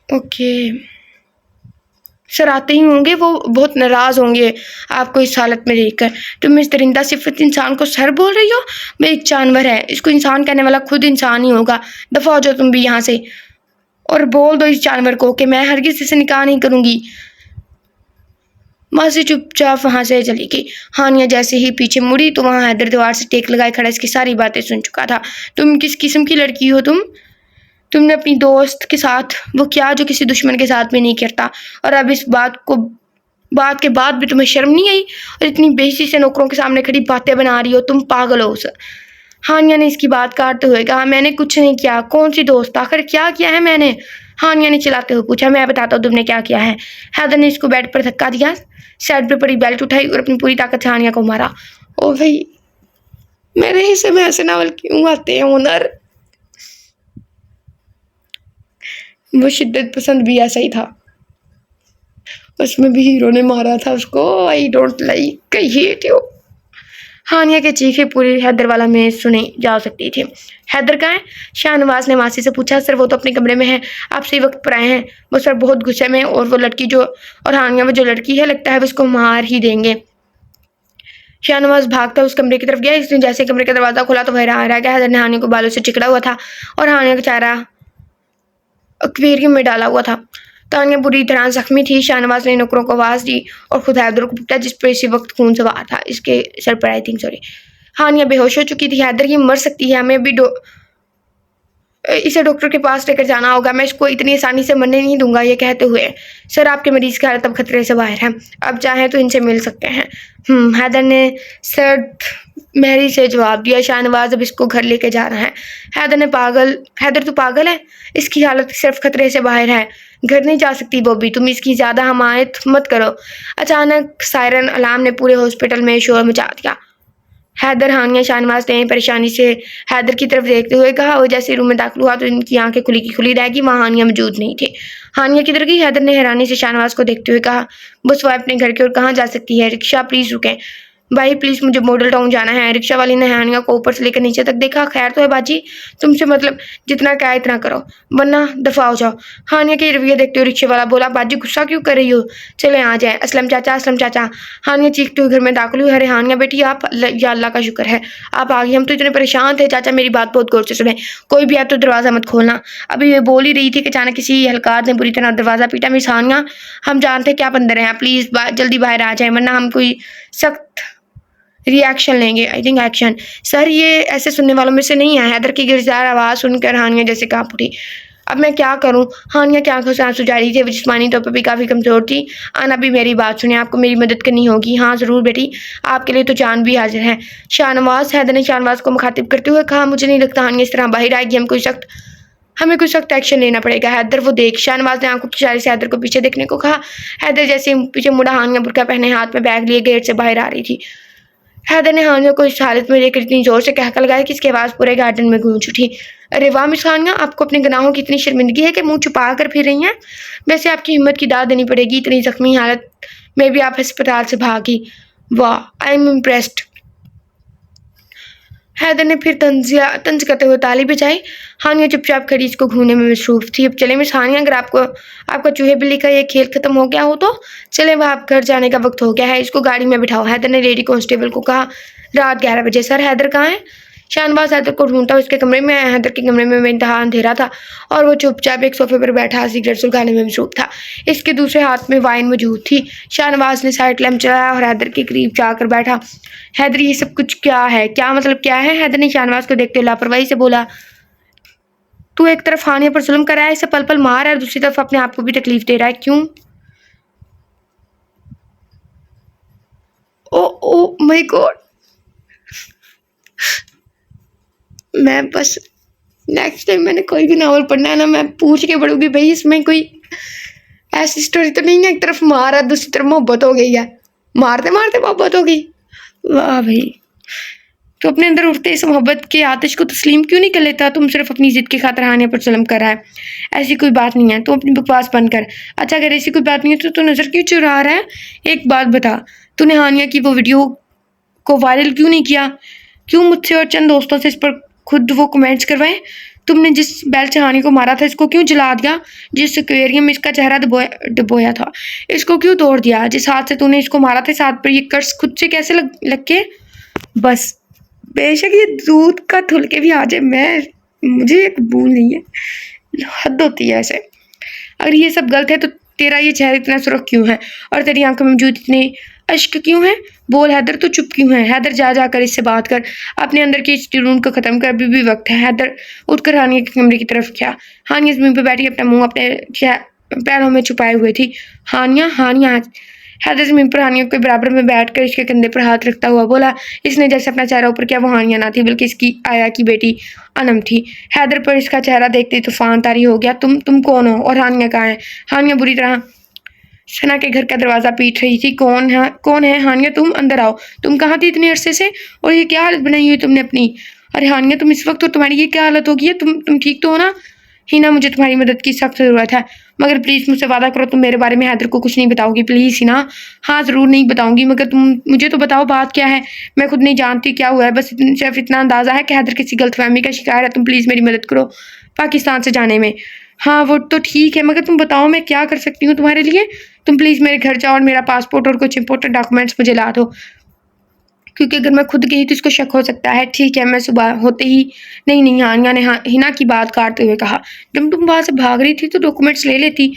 ओके, सर आते ही होंगे, वो बहुत नाराज़ होंगे आपको इस हालत में देखकर। तुम इस दरिंदा सिफत इंसान को सर बोल रही हो। वो एक जानवर है, इसको इंसान कहने वाला खुद इंसान ही होगा। दफ़ा हो जाओ तुम भी यहाँ से और बोल दो इस जानवर को कि मैं हरगिज़ इसे निकाह नहीं करूँगी। माँ से चुपचाप वहाँ से चली गई। हानिया जैसे ही पीछे मुड़ी तो वहाँ हैदर दीवार से टेक लगाए खड़ा इसकी सारी बातें सुन चुका था। तुम किस किस्म की लड़की हो तुमने अपनी दोस्त के साथ वो क्या जो किसी दुश्मन के साथ भी नहीं करता, और अब इस बात के बाद भी तुम्हें शर्म नहीं आई और इतनी बेइज्जती से नौकरों के सामने खड़ी बातें बना रही हो। तुम पागल हो सर। हानिया ने इसकी बात काटते हुए कहा। मैंने कुछ नहीं किया। कौन सी दोस्त, आखिर क्या किया है मैंने। हानिया ने चिल्लाते हुए पूछा। मैं बताता हूँ तुमने क्या किया है। हैदर ने इसको बेड पर धक्का दिया, साइड पर पड़ी बेल्ट उठाई और अपनी पूरी ताकत से हानिया को मारा। ओ भाई, मेरे हिस्से में ऐसे नावल क्यों आते हैं हुनर। वो शिद्दत पसंद भी ऐसा ही था, उसमें भी हीरो ने मारा था उसको। I don't like, I hate you. Haniya के चीखें पूरी हैदर में सुनी जा सकती थी। हैदर कहाँ है? शाहनवाज ने मासी से पूछा। सर वो तो अपने कमरे में है, आप सही वक्त पर आए हैं। वो सर बहुत गुस्से में, और वो लड़की और हानिया वो जो लड़की है लगता है वो उसको मार ही देंगे। शाहनवाज भागकर उस कमरे की तरफ गया। इसने जैसे कमरे का दरवाजा खोला तो वह रह गया। हैदर ने हानिया को बालों से चिकड़ा हुआ था और हानिया का चेहरा एक्वेरियम में डाला हुआ था। तानिया बुरी तरह जख्मी थी। शाहनवाज ने नौकरों को आवाज़ दी और खुद हैदर को पीटा जिस पर इसी वक्त खून सवार था इसके सर पर, आई थिंक सॉरी। हानिया बेहोश हो चुकी थी। हैदर ये मर सकती है, हमें अभी इसे डॉक्टर के पास लेकर जाना होगा। मैं इसको इतनी आसानी से मरने नहीं दूंगा। ये कहते हुए सर आपके मरीज की हालत अब खतरे से बाहर है, अब चाहें तो इनसे मिल सकते हैं। हैदर ने सर महरी से जवाब दिया। शाहनवाज अब इसको घर लेके जा रहा है। हैदर तो पागल है, इसकी हालत सिर्फ खतरे से बाहर है, घर नहीं जा सकती बॉबी, तुम इसकी ज़्यादा हमायत मत करो। अचानक सायरन अलार्म ने पूरे हॉस्पिटल में शोर मचा दिया। हैदर, हानिया, शाहनवाज ने परेशानी से हैदर की तरफ देखते हुए कहा। वो जैसे रूम में दाखिल हुआ तो इनकी आंखें खुली की खुली रह गई। वहाँ हानिया मौजूद नहीं थी। हानिया किधर गई? हैदर ने हैरानी से शाहनवाज को देखते हुए कहा। बस वो अपने घर की ओर कहाँ जा सकती है? रिक्शा, प्लीज़ रुकें भाई, प्लीज़ मुझे मॉडल टाउन जाना है। रिक्शा वाली ने हानिया को ऊपर से लेकर नीचे तक देखा। खैर तो है बाजी, तुमसे मतलब जितना क्या इतना करो वरना दफ़ा हो जाओ। हानिया के रवैया देखते हुए रिक्शे वाला बोला। बाजी गुस्सा क्यों कर रही हो, चले आ जाए। असलम चाचा। हानिया चीखते हुए घर में दाखिल हुई। अरे हानिया बेटी आप, या अल्लाह का शुक्र है आप आ गई, हम तो इतने परेशान थे। चाचा मेरी बात बहुत गौर से सुने, कोई भी आए तो दरवाज़ा मत खोलना। अभी ये बोल ही रही थी कि अचानक किसी हलकार ने बुरी तरह दरवाज़ा पीटा। मिस हानिया, हम जानते क्या आप अंदर हैं, प्लीज़ जल्दी बाहर आ जाए वरना हम कोई सख्त रिएक्शन लेंगे। I think action. सर ये ऐसे सुनने वालों में से नहीं है। हैदर की गिरफ्तार आवाज़ सुनकर हानिया जैसे कांप उठी। अब मैं क्या करूं? हानिया की आंखों से आंसू जारी थे, वो जिस्मानी तौर पर भी काफ़ी कमज़ोर थी। आना भी मेरी बात सुने, आपको मेरी मदद करनी होगी। हाँ ज़रूर बेटी, आपके लिए तो जान भी हाजिर है। शाहनवाज, हैदर ने शाहनवाज को मुखातिब करते हुए कहा, मुझे नहीं लगता हानिया इस तरह बाहर आएगी। हमें कोई सख्त एक्शन लेना पड़ेगा। हैदर वो देख। शाहनवाज ने आंखों की इशारे से हैदर को पीछे देखने को कहा। हैदर जैसे ही पीछे मुड़ा, हानिया बुर्का पहने हाथ में बैग लिए गेट से बाहर आ रही थी। हैदर ने हानिया को इस हालत में देखकर इतनी जोर से कहका लगाया कि इसकी आवाज़ पूरे गार्डन में गूंज उठी। अरे वाह मिस हानिया, आपको अपने गुनाहों की इतनी शर्मिंदगी है कि मुंह छुपा कर फिर रही हैं। वैसे आपकी हिम्मत की दाद देनी पड़ेगी, इतनी जख्मी हालत में भी आप अस्पताल से भागी। वाह, आई एम इम्प्रेस्ड। हैदर ने फिर तंज करते हुए ताली बजाई। हानिया चुपचाप खड़ी इसको घूमने में मसरूफ थी। अब चले मिस हानिया, अगर आपका चूहे बिल्ली का ये खेल खत्म हो गया हो तो चले, वह आप घर जाने का वक्त हो गया है, इसको गाड़ी में बिठाओ। हैदर ने लेडी कांस्टेबल को कहा। रात 11 बजे। सर हैदर कहाँ है? शाहनवाज हैदर को ढूंढता उसके कमरे में आया। हैदर के कमरे में बेइंतहा अंधेरा था और वो चुपचाप एक सोफे पर बैठा सिगरेट सुलगाने में मसरूफ था। इसके दूसरे हाथ में वाइन मौजूद थी। शाहनवाज ने साइड लैम्प चलाया और हैदर के करीब जाकर बैठा। हैदर, ये सब कुछ क्या है? क्या मतलब क्या है? हैदर ने शाहनवाज को देखते हुए लापरवाही से बोला। तू एक तरफ हानिया पर जुल्म कर रहा है, इसे पल पल मार है, और दूसरी तरफ अपने आप को भी तकलीफ दे रहा है, क्यों? ओ ओ माय गॉड, मैं बस नेक्स्ट टाइम मैंने कोई भी नावल पढ़ना है ना, मैं पूछ के पढ़ूंगी भाई इसमें कोई ऐसी स्टोरी तो नहीं है एक तरफ मार है दूसरी तरफ मोहब्बत हो गई है, मारते मारते मोहब्बत हो गई। वाह भाई, तो अपने अंदर उठते इस मोहब्बत के आतिश को तस्लीम क्यों नहीं कर लेता? तुम सिर्फ अपनी जिद की खातिर हानिया पर जुल्म कर रहा है, ऐसी कोई बात नहीं है, तू अपनी बकवास बंद कर। अच्छा अगर ऐसी कोई बात नहीं है तो तू नज़र क्यों चुरा रहा है? एक बात बता, तूने हानिया की वो वीडियो को वायरल क्यों नहीं किया? क्यों मुझसे और चंद दोस्तों से इस पर खुद वो कमेंट्स करवाए? तुमने जिस बैल से हानि को मारा था इसको क्यों जला दिया? जिस एक्वेरियम में इसका चेहरा डुबोया था इसको क्यों तोड़ दिया? जिस हाथ से तूने इसको मारा था इस हाथ पर ये कर्स खुद से कैसे लग के? बस, बेशक ये दूध का धुल के भी आ जाए, मुझे ये कबूल नहीं है, हद होती है ऐसे। अगर ये सब गलत है तो तेरा ये चेहरा इतना सुर्ख क्यों है और तेरी आंखों में मौजूद इतने अश्क क्यों हैं? बोल हैदर, तू चुप क्यों है? हैदर, जा जाकर इससे बात कर, अपने अंदर के इस जुनून को ख़त्म कर, अभी भी वक्त है। हैदर उठकर हानिया के कमरे की तरफ गया। हानिया ज़मीन पर बैठी अपना मुंह अपने पैरों में छुपाए हुए थी। हानिया, हानिया। हैदर ज़मीन पर हानिया के बराबर में बैठकर इसके कंधे पर हाथ रखता हुआ बोला। इसने जैसे अपना चेहरा ऊपर किया, वो हानिया ना थी बल्कि इसकी आया की बेटी अनम थी। हैदर पर इसका चेहरा देखते तूफान तारी हो गया। तुम कौन हो और हानिया कहाँ है? हानिया बुरी तरह सना के घर का दरवाज़ा पीट रही थी। कौन है हानिया? तुम अंदर आओ। तुम कहाँ थी इतने अरसे से और ये क्या हालत बनाई हुई तुमने अपनी? अरे हानिया, तुम इस वक्त तो तुम्हारी ये क्या हालत हो गई है? तुम ठीक तो हो ना? हिना, मुझे तुम्हारी मदद की सख्त ज़रूरत है, मगर प्लीज़ मुझसे वादा करो तुम मेरे बारे में हैदर को कुछ नहीं बताओगी, प्लीज़ हिना। हाँ ज़रूर नहीं बताऊंगी, मगर तुम मुझे तो बताओ बात क्या है? मैं खुद नहीं जानती क्या हुआ है, बस सिर्फ इतना अंदाज़ा है कि हैदर किसी गलतफहमी का शिकार है। तुम प्लीज़ मेरी मदद करो पाकिस्तान से जाने में। हाँ वो तो ठीक है, मगर तुम बताओ मैं क्या कर सकती हूँ तुम्हारे लिए? तुम प्लीज़ मेरे घर जाओ और मेरा पासपोर्ट और कुछ इंपॉर्टेंट डॉक्यूमेंट्स मुझे ला दो, क्योंकि अगर मैं खुद गई तो इसको शक हो सकता है। ठीक है, मैं सुबह होते ही। नहीं, हानिया ने हिना की बात काटते हुए कहा। जब तुम वहाँ से भाग रही थी तो डॉक्यूमेंट्स ले लेती।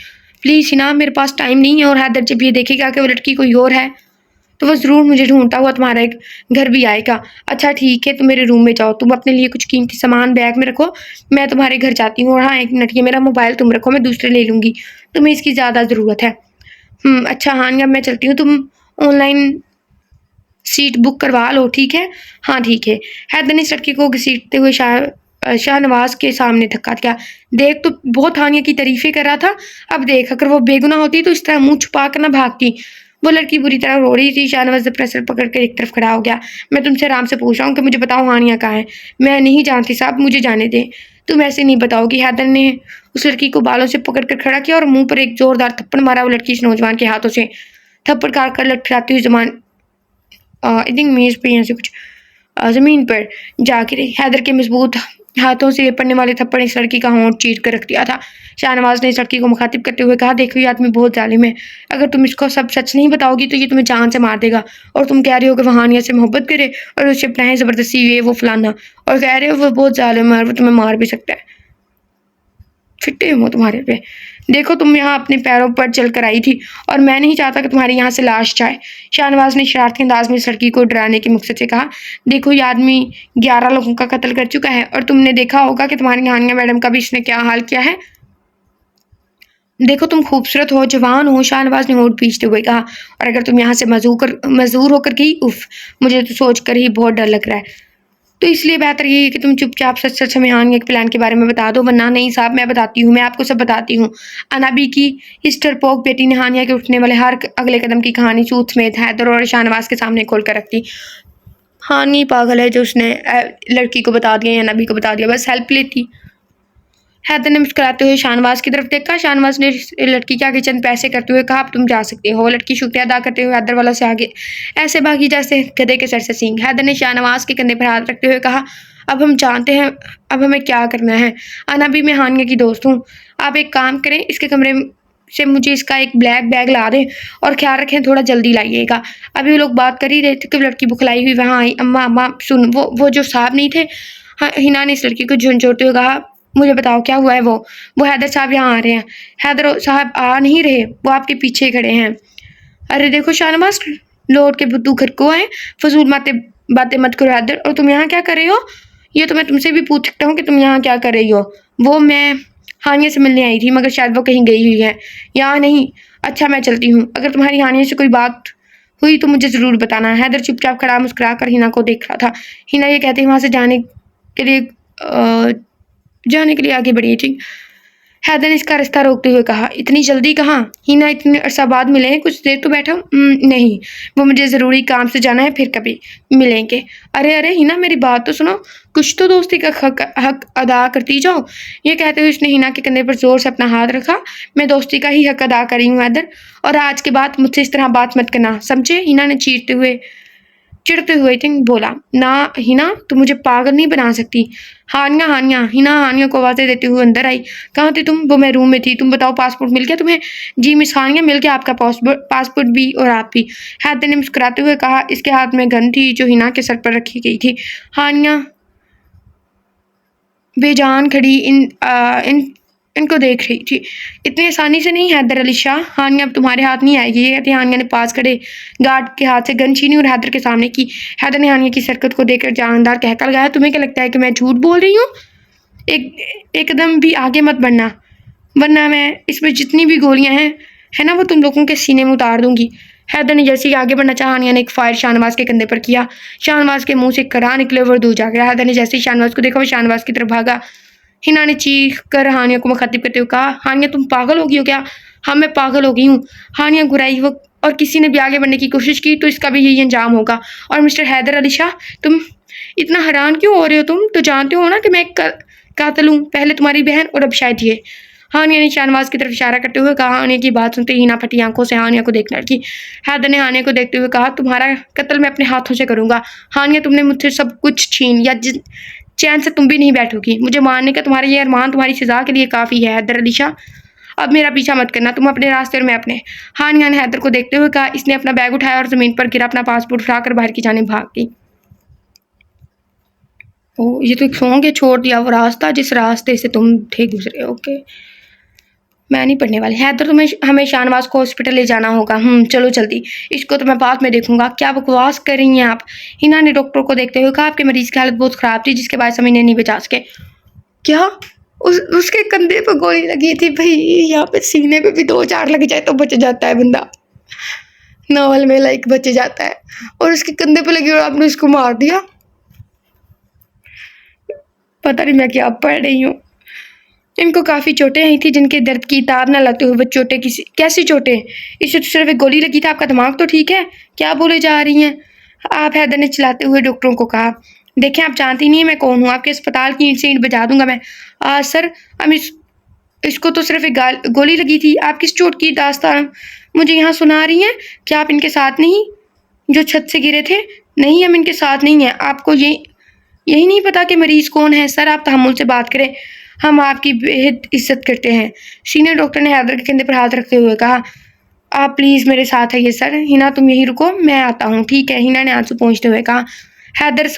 प्लीज़ हिना, मेरे पास टाइम नहीं है, और हैदर जब ये देखेगा कि वो लड़की कोई और है तो वो ज़रूर मुझे ढूंढता हुआ तुम्हारे घर भी आएगा। अच्छा ठीक है, तुम मेरे रूम में जाओ, तुम अपने लिए कुछ कीमती सामान बैग में रखो, मैं तुम्हारे घर जाती हूँ। और हाँ एक मिनट, ये मेरा मोबाइल तुम रखो, मैं दूसरे ले लूँगी, तुम्हें इसकी ज़्यादा ज़रूरत है। अच्छा हानिया, मैं चलती हूँ, तुम ऑनलाइन सीट बुक करवा लो, ठीक है? हाँ ठीक है। हैदर ने इस लड़की को घसीटते हुए शाहनवाज के सामने धक्का दिया। देख, तो बहुत हानिया की तारीफें कर रहा था, अब देख अगर वो बेगुनाह होती तो इस तरह मुंह छुपा कर ना भागती। वो लड़की बुरी तरह रो रही थी। शाहनवाज अपना सर पकड़ कर एक तरफ खड़ा हो गया। मैं तुमसे आराम से पूछ रहा हूँ कि मुझे बताओ हानिया कहाँ है? मैं नहीं जानती साहब, मुझे जाने दें। तुम ऐसे नहीं बताओगी। हैदर ने उस लड़की को बालों से पकड़ कर खड़ा किया और मुंह पर एक जोरदार थप्पड़ मारा। वो लड़की इस नौजवान के हाथों से थप्पड़ काट कर लटखड़ाती हुई आई थिंक मेज़ पे यहाँ से कुछ ज़मीन पर जा गिरी। हैदर के मजबूत हाथों से पड़ने वाले थप्पड़ इस लड़की का होंठ चीर कर रख दिया था। शाहनवाज ने इस लड़की को मुखातिब करते हुए कहा, देखो ये आदमी बहुत जालिम है, अगर तुम इसको सब सच नहीं बताओगी तो ये तुम्हें जान से मार देगा। और तुम कह रहे हो कि वो हानिया से मोहब्बत करे और उससे अपनाए ज़बरदस्ती ये वो फलाना, और कह रहे हो वो बहुत जालिम है और वो तुम्हें मार भी सकता है। फिटे हो तुम्हारे पे। देखो तुम यहाँ अपने पैरों पर चल कर आई थी और मैं नहीं चाहता कि तुम्हारे यहाँ से लाश जाए। शाहनवाज ने शरारती अंदाज में इस लड़की को डराने के मकसद से कहा। देखो ये आदमी 11 लोगों का कत्ल कर चुका है और तुमने देखा होगा कि तुम्हारी हानिया मैडम का भी इसने क्या हाल किया है। देखो तुम खूबसूरत हो, जवान हो, शाहनवाज ने होठ खींचते हुए कहा। और अगर तुम यहाँ से मजबूर होकर गई, उफ, मुझे तो सोच कर ही बहुत डर लग रहा है। तो इसलिए बेहतर यही है कि तुम चुपचाप सच सच हमें आगे के प्लान के बारे में बता दो, वरना नहीं साहब मैं बताती हूँ, मैं आपको सब बताती हूँ। अनाबी की इस डरपोक बेटी ने हानिया के उठने वाले हर अगले कदम की कहानी सूद समेत हैदर और शाहनवाज के सामने खोल कर रखती। हानि पागल है जो उसने लड़की को बता दिया या नबी को बता दिया, बस हेल्प लेती। हैदर ने मुस्कुराते हुए शाहनवाज की तरफ देखा। शाहनवाज ने लड़की के आगे चंद पैसे करते हुए कहा, अब तुम जा सकते हो। लड़की शुक्रिया अदा करते हुए हैदर वाला से आगे ऐसे भागी जैसे गधे के सर से सींग। हैदर ने शाहनवाज के कंधे पर हाथ रखते हुए कहा, अब हम जानते हैं अब हमें क्या करना है। अना भी मैं हानिया की दोस्त हूँ। आप एक काम करें, इसके कमरे से मुझे इसका एक ब्लैक बैग ला दें और ख्याल रखें थोड़ा जल्दी लाइएगा। अभी वो लोग बात कर ही रहे थे कि लड़की बुखलाई हुई वहाँ आई। अम्मा अम्मा सुन, वो जो साहब नहीं थे। हाँ, हिना ने इस लड़की को झुंझोड़ते हुए कहा, मुझे बताओ क्या हुआ है। वो हैदर साहब यहाँ आ रहे हैं। हैदर साहब आ नहीं रहे, वो आपके पीछे खड़े हैं। अरे देखो शाहनवाज, लौट के बुद्धू घर को आए, फजूल बातें बातें मत करो हैदर। और तुम यहाँ क्या कर रहे हो? ये तो मैं तुमसे भी पूछ सकता हूँ कि तुम यहाँ क्या कर रही हो। वो मैं हानिया से मिलने आई थी, मगर शायद वो कहीं गई हुई है। यहाँ नहीं। अच्छा मैं चलती हूँ, अगर तुम्हारी हानिया से कोई बात हुई तो मुझे ज़रूर बताना। हैदर चुपचाप खड़ा मुस्कुरा कर हिना को देख रहा था। हिना ये कहते वहाँ से जाने के लिए आगे बढ़ी थी। हैदर ने इसका रास्ता रोकते हुए कहा, इतनी जल्दी कहाँ? हिना इतने अरसा बाद मिले हैं, कुछ देर तो बैठा हूँ। नहीं, वो मुझे ज़रूरी काम से जाना है, फिर कभी मिलेंगे। अरे अरे हिना मेरी बात तो सुनो, कुछ तो दोस्ती का हक अदा करती जाओ। ये कहते हुए उसने हिना के कंधे पर जोर से अपना हाथ रखा। मैं दोस्ती का ही हक अदा करी हूँ हैदर, और आज के बाद मुझसे इस तरह बात मत करना, समझे? हिना ने चिढ़ते हुए थिंग बोला। ना हिना, तुम मुझे पागल नहीं बना सकती। हानिया हानिया, हिना हानिया को आवाज़ें देते हुए अंदर आई। कहाँ थी तुम? वो मैं रूम में थी। तुम बताओ पासपोर्ट मिल गया तुम्हें? जी मिस हानिया, मिल गया आपका पासपोर्ट भी और आप भी। हैदर ने मुस्कुराते हुए कहा। इसके हाथ में गन थी जो हिना के सर पर रखी गई थी। हानिया बेजान खड़ी इनको देख रही थी। इतनी आसानी से नहीं हैदर अली शाह, हानिया अब तुम्हारे हाथ नहीं आएगी। ये कहती हानिया ने पास खड़े गार्ड के हाथ से गन छीनी और हैदर के सामने की। हैदर ने हानिया की हरकत को देखकर जानदार कहकर लगाया, तुम्हें क्या लगता है कि मैं झूठ बोल रही हूँ? एकदम भी आगे मत बढ़ना, वरना मैं इसमें जितनी भी गोलियां हैं है ना, वो तुम लोगों के सीने में उतार दूंगी। हैदर ने जैसे ही आगे बढ़ना चाहा, हानिया ने एक फायर शाहनवाज के कंधे पर किया। शाहनवाज के मुंह से करा निकले और दूर जा गया। हैदर ने जैसे ही शाहनवाज को देखा, वो शाहनवाज की तरफ भागा। हिना ने चीख कर हानिया को मुखातिब करते हुए कहा, हानिया तुम पागल हो गई हो क्या? हाँ मैं पागल हो गई हूँ। हानिया घुराई वो, और किसी ने भी आगे बढ़ने की कोशिश की तो इसका भी यही अंजाम होगा। और मिस्टर हैदर अली शाह, तुम इतना हैरान क्यों हो रहे हो? तुम तो जानते हो ना कि मैं कातिल हूँ, पहले तुम्हारी बहन और अब शायद ये। हानिया ने शाहनवाज की तरफ इशारा करते हुए कहा। हानिया की बात सुनते ही हिना फटी आंखों से हानिया को देखने लगी। हैदर ने हानिया को देखते हुए कहा, तुम्हारा कत्ल मैं अपने हाथों से करूंगा। हानिया तुमने मुझसे सब कुछ छीन या चैन से तुम भी नहीं बैठोगी। मुझे मारने का तुम्हारा ये अरमान तुम्हारी सजा के लिए काफ़ी है हैदर अली शाह। अब मेरा पीछा मत करना, तुम अपने रास्ते और मैं अपने। हानिया ने हैदर को देखते हुए कहा। इसने अपना बैग उठाया और ज़मीन पर गिरा अपना पासपोर्ट उठाकर बाहर की जाने भाग गई। ओ, ये तो एक सॉन्ग है, छोड़ दिया वो रास्ता जिस रास्ते से तुम थे गुजरे। ओके, मैं नहीं पढ़ने वाली। हैदर तुम्हें हमें शाहनवाज को हॉस्पिटल ले जाना होगा। चलो जल्दी, इसको तो मैं बाद में देखूंगा। क्या बकवास कर रही हैं आप? हिना ने डॉक्टर को देखते हुए कहा, आपके मरीज की हालत बहुत ख़राब थी, जिसके बाद हम इन्हें नहीं बचा सके। क्या? उसके कंधे पर गोली लगी थी भाई, यहाँ पे सीने पे भी 2-4 लग जाए तो बच जाता है बंदा। नॉवल में लाइक बच जाता है, और उसके कंधे पे लगी और आपने उसको मार दिया। पता नहीं मैं क्या पढ़ रही हूँ। इनको काफ़ी चोटें आई थी जिनके दर्द की ताब न लगते हुए चोटें कैसी चोटें? इसे तो सिर्फ एक गोली लगी थी, आपका दिमाग तो ठीक है? क्या बोले जा रही हैं आप? हैदर ने चिल्लाते हुए डॉक्टरों को कहा। देखें आप जानती नहीं है मैं कौन हूँ, आपके अस्पताल की ईंट से ईंट बजा दूंगा मैं। सर हम इसको तो सिर्फ एक गोली लगी थी, आप किस चोट की दास्तान मुझे यहाँ सुना रही हैं? क्या आप इनके साथ नहीं जो छत से गिरे थे? नहीं, हम इनके साथ नहीं हैं। आपको यही नहीं पता कि मरीज कौन है? सर आप तहम्मुल से बात करें, हम आपकी बेहद इज्जत करते हैं। सीनियर डॉक्टर ने हैदर के कंधे पर हाथ रखते हुए कहा, आप प्लीज़ मेरे साथ आइए सर। हिना तुम यहीं रुको, मैं आता हूँ। ठीक है, हिना ने आंसू पोंछते हुए कहा। हैदर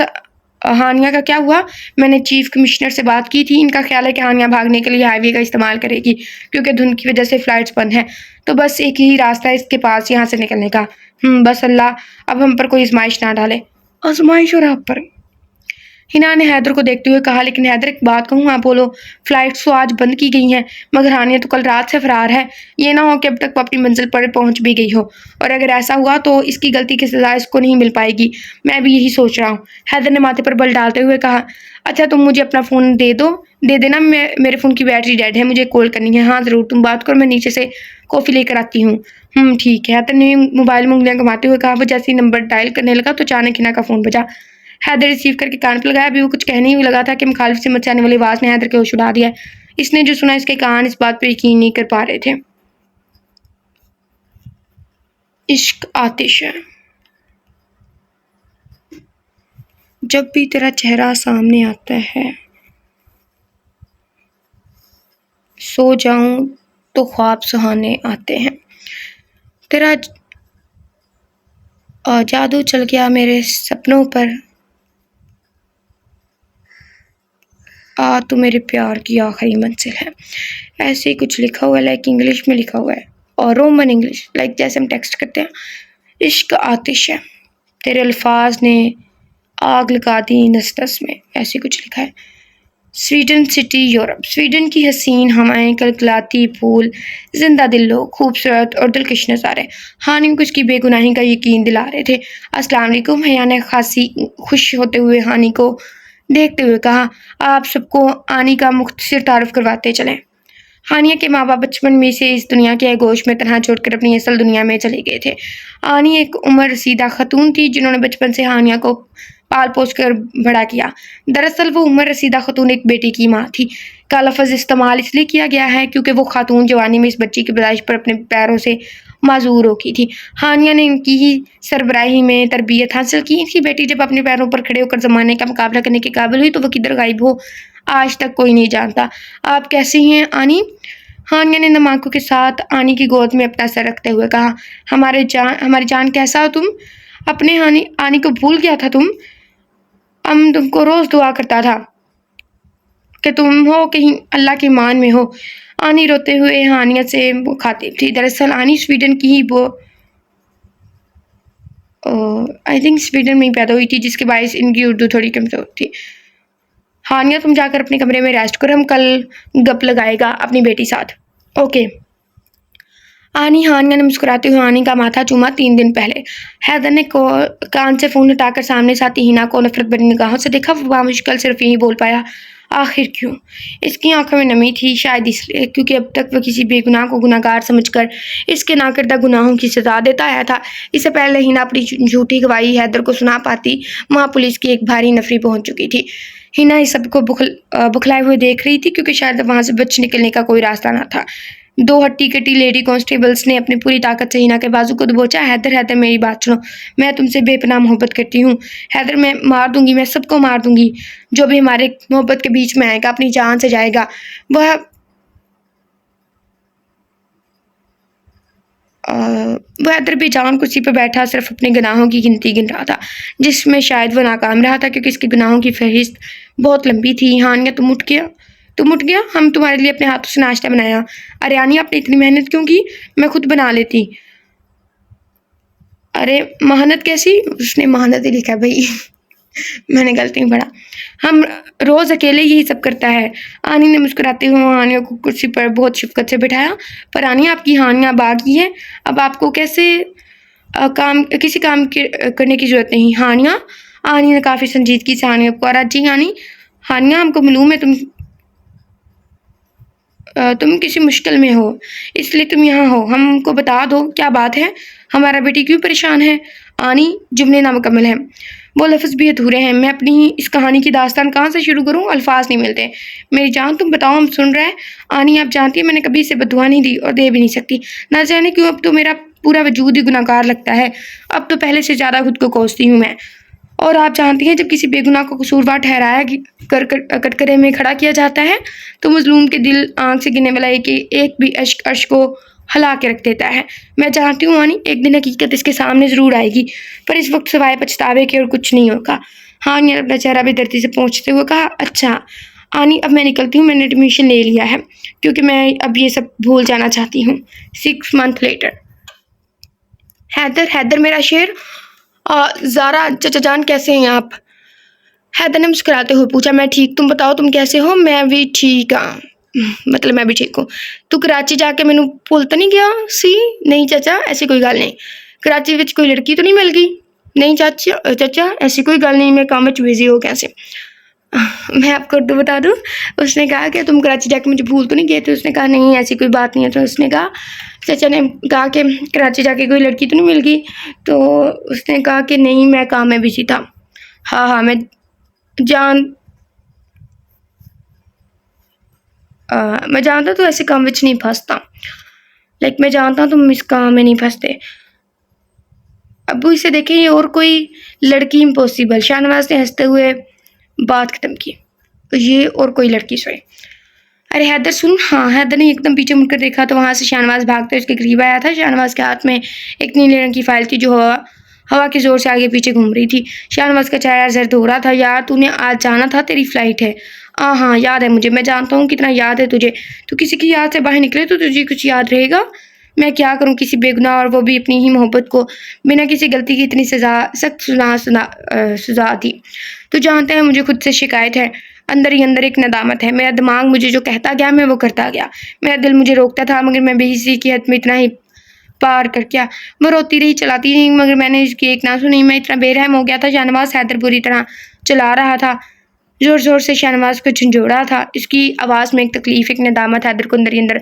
हानिया का क्या हुआ? मैंने चीफ कमिश्नर से बात की थी, इनका ख्याल है कि हानिया भागने के लिए हाईवे का इस्तेमाल करेगी, क्योंकि धुंध की वजह से फ़्लाइट्स बंद हैं। तो बस एक ही रास्ता है इसके पास यहाँ से निकलने का। बस अल्लाह अब हम पर कोई आजमाइश ना डाले। आजमाइश और आप पर? हिना ने हैदर को देखते हुए कहा, लेकिन हैदर एक बात कहूँ, हाँ बोलो। फ्लाइट्स तो आज बंद की गई हैं, मगर हानिया तो कल रात से फरार है। ये ना हो कि अब तक वो अपनी मंजिल पर पहुंच भी गई हो, और अगर ऐसा हुआ तो इसकी गलती की सजा इसको नहीं मिल पाएगी। मैं भी यही सोच रहा हूँ। हैदर ने माथे पर बल डालते हुए कहा, अच्छा तुम मुझे अपना फ़ोन दे देना। मेरे फ़ोन की बैटरी डेड है, मुझे कॉल करनी है। हाँ ज़रूर, तुम बात करो, मैं नीचे से कॉफ़ी लेकर आती हूँ। ठीक है। हैदर ने मोबाइल में उंगलियां घुमाते हुए कहा। वो जैसे ही नंबर डायल करने लगा तो अचानक हिना का फ़ोन बजा। हैदर रिसीव करके कान पर लगाया। अभी वो कुछ कहने ही लगा था कि मुखालिफ सिमत से आने वाली आवाज़ ने हैदर के होश उड़ा दिया। इसने जो सुना, इसके कान इस बात पर यकीन नहीं कर पा रहे थे। इश्क आतिश है, जब भी तेरा चेहरा सामने आता है, सो जाऊं तो ख्वाब सुहाने आते हैं। तेरा जादू चल गया मेरे सपनों पर, तू मेरे प्यार की आखिरी मंजिल है। ऐसे ही कुछ लिखा हुआ है, लाइक इंग्लिश में लिखा हुआ है, और रोमन इंग्लिश, लाइक जैसे हम टेक्स्ट करते हैं। इश्क आतिश है, तेरे अल्फाज ने आग लगा दी नस नस में, ऐसे कुछ लिखा है। स्वीडन सिटी यूरोप, स्वीडन की हसीन हवाएं, कलकलाती फूल, जिंदा दिल लोग, खूबसूरत और दिलकश नज़ारे हानि को उसकी बेगुनाही का यकीन दिला रहे थे। अस्सलाम वालेकुम, हैया ने खासी खुश होते हुए हानि को देखते हुए कहा, आप सबको आनी का मुख्तसर तारुफ करवाते चलें। हानिया के माँ बाप बचपन में से इस दुनिया के आगोश में तनहा छोड़कर अपनी असल दुनिया में चले गए थे। आनी एक उम्र रसीदा खतून थी जिन्होंने बचपन से हानिया को पाल पोस कर बड़ा किया। दरअसल वो उम्र रसीदा खतून एक बेटी की माँ थी। का लफ्ज़ इस्तेमाल इसलिए किया गया है क्योंकि वो खातून जवानी में इस बच्ची की पैदाइश पर अपने पैरों से माजूर हो की थी। हानिया ने इनकी ही सरबराही में तरबियत हासिल की। इनकी बेटी जब अपने पैरों पर खड़े होकर ज़माने का मुकाबला करने के काबिल हुई तो वो किधर गायब हो, आज तक कोई नहीं जानता। आप कैसी हैं आनी? हानिया ने नम आंखों के साथ आनी की गोद में अपना सर रखते हुए कहा, हमारी जान कैसा हो तुम? अपने आनी को भूल गया था तुम? हम तुमको रोज़ दुआ करता था कि तुम हो कहीं अल्लाह की मान में हो। आनी रोते हुए हानिया से वो खातिब थी। दरअसल आनी स्वीडन की ही वो आई थिंक स्वीडन में ही पैदा हुई थी, जिसके बायस इनकी उर्दू थोड़ी कमज़ोर थी। हानिया तुम जाकर अपने कमरे में रेस्ट करो, हम कल गप लगाएगा अपनी बेटी साथ। ओके। हानिया ने मुस्कुराते हुए आनी का माथा चूमा। 3 दिन पहले हैदर ने कान से फ़ोन हटाकर सामने साथी हिना को नफरत भरी निगाहों से देखा। वो बामुश्किल सिर्फ यही बोल पाया, आखिर क्यों? इसकी आंखों में नमी थी, शायद इसलिए क्योंकि अब तक वह किसी बेगुनाह को गुनाहगार समझकर इसके नाकर्दा गुनाहों की सजा देता आया था। इससे पहले हिना अपनी झूठी गवाही हैदर को सुना पाती, वहाँ पुलिस की एक भारी नफरी पहुंच चुकी थी। हिना इस सबको बुखलाए हुए देख रही थी क्योंकि शायद वहाँ से बच निकलने का कोई रास्ता ना था। 2 हट्टी-कट्टी लेडी कांस्टेबल्स ने अपनी पूरी ताकत से हिना के बाजू को दबोचा। हैदर मेरी बात सुनो, मैं तुमसे बेपनाह मोहब्बत करती हूँ। हैदर मैं मार दूंगी, मैं सबको मार दूंगी जो भी हमारे मोहब्बत के बीच में आएगा, अपनी जान से जाएगा। वह हैदर बेजान कुर्सी पर बैठा सिर्फ अपने गुनाहों की गिनती गिन रहा था, जिसमें शायद वह नाकाम रहा था क्योंकि इसके गुनाहों की फहरिस्त बहुत लंबी थी। हानिया तुम उठ गया, हम तुम्हारे लिए अपने हाथों से नाश्ता बनाया। अरे आनी, आपने इतनी मेहनत क्यों की? मैं खुद बना लेती। अरे मेहनत कैसी? उसने मेहनत ही लिखा भाई मैंने गलती में पढ़ा। हम रोज़ अकेले यही सब करता है। आनी ने मुस्कुराते हुए हानिया को कुर्सी पर बहुत शफकत से बिठाया। पर आनी, आपकी हानिया बागी है, अब आपको किसी काम करने की ज़रूरत नहीं। हानिया, आनी ने काफ़ी संजीदगी से हानिया को कहा। जी हानिया, हमको मालूम है तुम किसी मुश्किल में हो, इसलिए तुम यहाँ हो। हमको बता दो क्या बात है, हमारा बेटी क्यों परेशान है? आनी, जुमले नामुकम्मल हैं, वो लफ्ज़ भी अधूरे हैं। मैं अपनी इस कहानी की दास्तान कहाँ से शुरू करूँ? अल्फाज नहीं मिलते। मेरी जान तुम बताओ, हम सुन रहे हैं। आनी, आप जानती हैं मैंने कभी इसे बद्दुआ नहीं दी और दे भी नहीं सकती। ना जाने क्यों अब तो मेरा पूरा वजूद ही गुनाहगार लगता है। अब तो पहले से ज़्यादा खुद को कोसती हूँ मैं। और आप जानती हैं जब किसी बेगुनाह को कसूरवार ठहराया कटघरे में खड़ा किया जाता है तो मजलूम के दिल आंख से गिरने वाला एक भी अश्क अर्श को हला के रख देता है। मैं जानती हूँ आनी, एक दिन हकीकत इसके सामने ज़रूर आएगी, पर इस वक्त सिवाय पछतावे के और कुछ नहीं होगा। हानिया ने अपना चेहरा बेदर्दी से पोंछते हुए कहा, अच्छा आनी, अब मैं निकलती हूँ, मैंने एडमिशन ले लिया है क्योंकि मैं अब ये सब भूल जाना चाहती हूँ। 6 मंथ लेटर। हैदर मेरा शेर। ज़ारा चचा जान कैसे हैं आप? हैदर ने मुस्कुराते हुए पूछा, मैं ठीक, तुम बताओ तुम कैसे हो? मैं भी ठीक हाँ, मतलब मैं भी ठीक हूँ। तू कराची जाके मैनू भुल तो नहीं गया सी? नहीं चाचा, ऐसी कोई गल नहीं। कराची विच कोई लड़की तो नहीं मिल गई? नहीं चाचा चाचा ऐसी कोई गल नहीं, मैं काम में बिजी हो गया से। मैं आपको उर्दू बता दूँ? उसने कहा कि तुम कराची जाके मुझे भूल तो नहीं गए थे? उसने कहा नहीं ऐसी कोई बात नहीं है। तो उसने कहा, चाचा ने कहा कि कराची जाके कोई लड़की तो नहीं मिल गई? तो उसने कहा कि नहीं मैं काम में बिजी था। हाँ हाँ मैं जान मैं जानता तू ऐसे काम विच नहीं फंसता। लाइक मैं जानता तुम इस काम में नहीं फंसते। अबू इसे देखें, ये और कोई लड़की इम्पॉसिबल। शाहनवाज ने हंसते हुए बात खत्म की। तो ये और कोई लड़की सोए। अरे हैदर सुन। हाँ, हैदर ने एकदम पीछे मुड़कर देखा तो वहाँ से शाहनवाज भागते उसके करीब आया था। शाहनवाज के हाथ में एक नीले रंग की फाइल थी जो हवा के जोर से आगे पीछे घूम रही थी। शाहनवाज का चेहरा जर्द हो रहा था। यार तूने आज जाना था, तेरी फ्लाइट है। हाँ याद है मुझे, मैं जानता हूँ कितना याद है तुझे। तू किसी की याद से बाहर निकले तो तुझे कुछ याद रहेगा। मैं क्या करूँ, किसी बेगुनाह और वो भी अपनी ही मोहब्बत को बिना किसी गलती की इतनी सख्त सजा दी। तू जानता है मुझे खुद से शिकायत है, अंदर ही अंदर एक नदामत है। मेरा दिमाग मुझे जो कहता गया मैं वो करता गया। मेरा दिल मुझे रोकता था मगर मैं बेहिसी की हद में इतना ही पार कर क्या। वो रोती रही, चलाती रही मगर मैंने इसकी एक ना सुनी। मैं इतना बेरहम हो गया था। शाहनवाज हैदर बुरी तरह चला रहा था, जोर जोर से शाहनवाज को झंझोड़ा था। इसकी आवाज़ में एक तकलीफ, एक नदामत हैदर को अंदर ही अंदर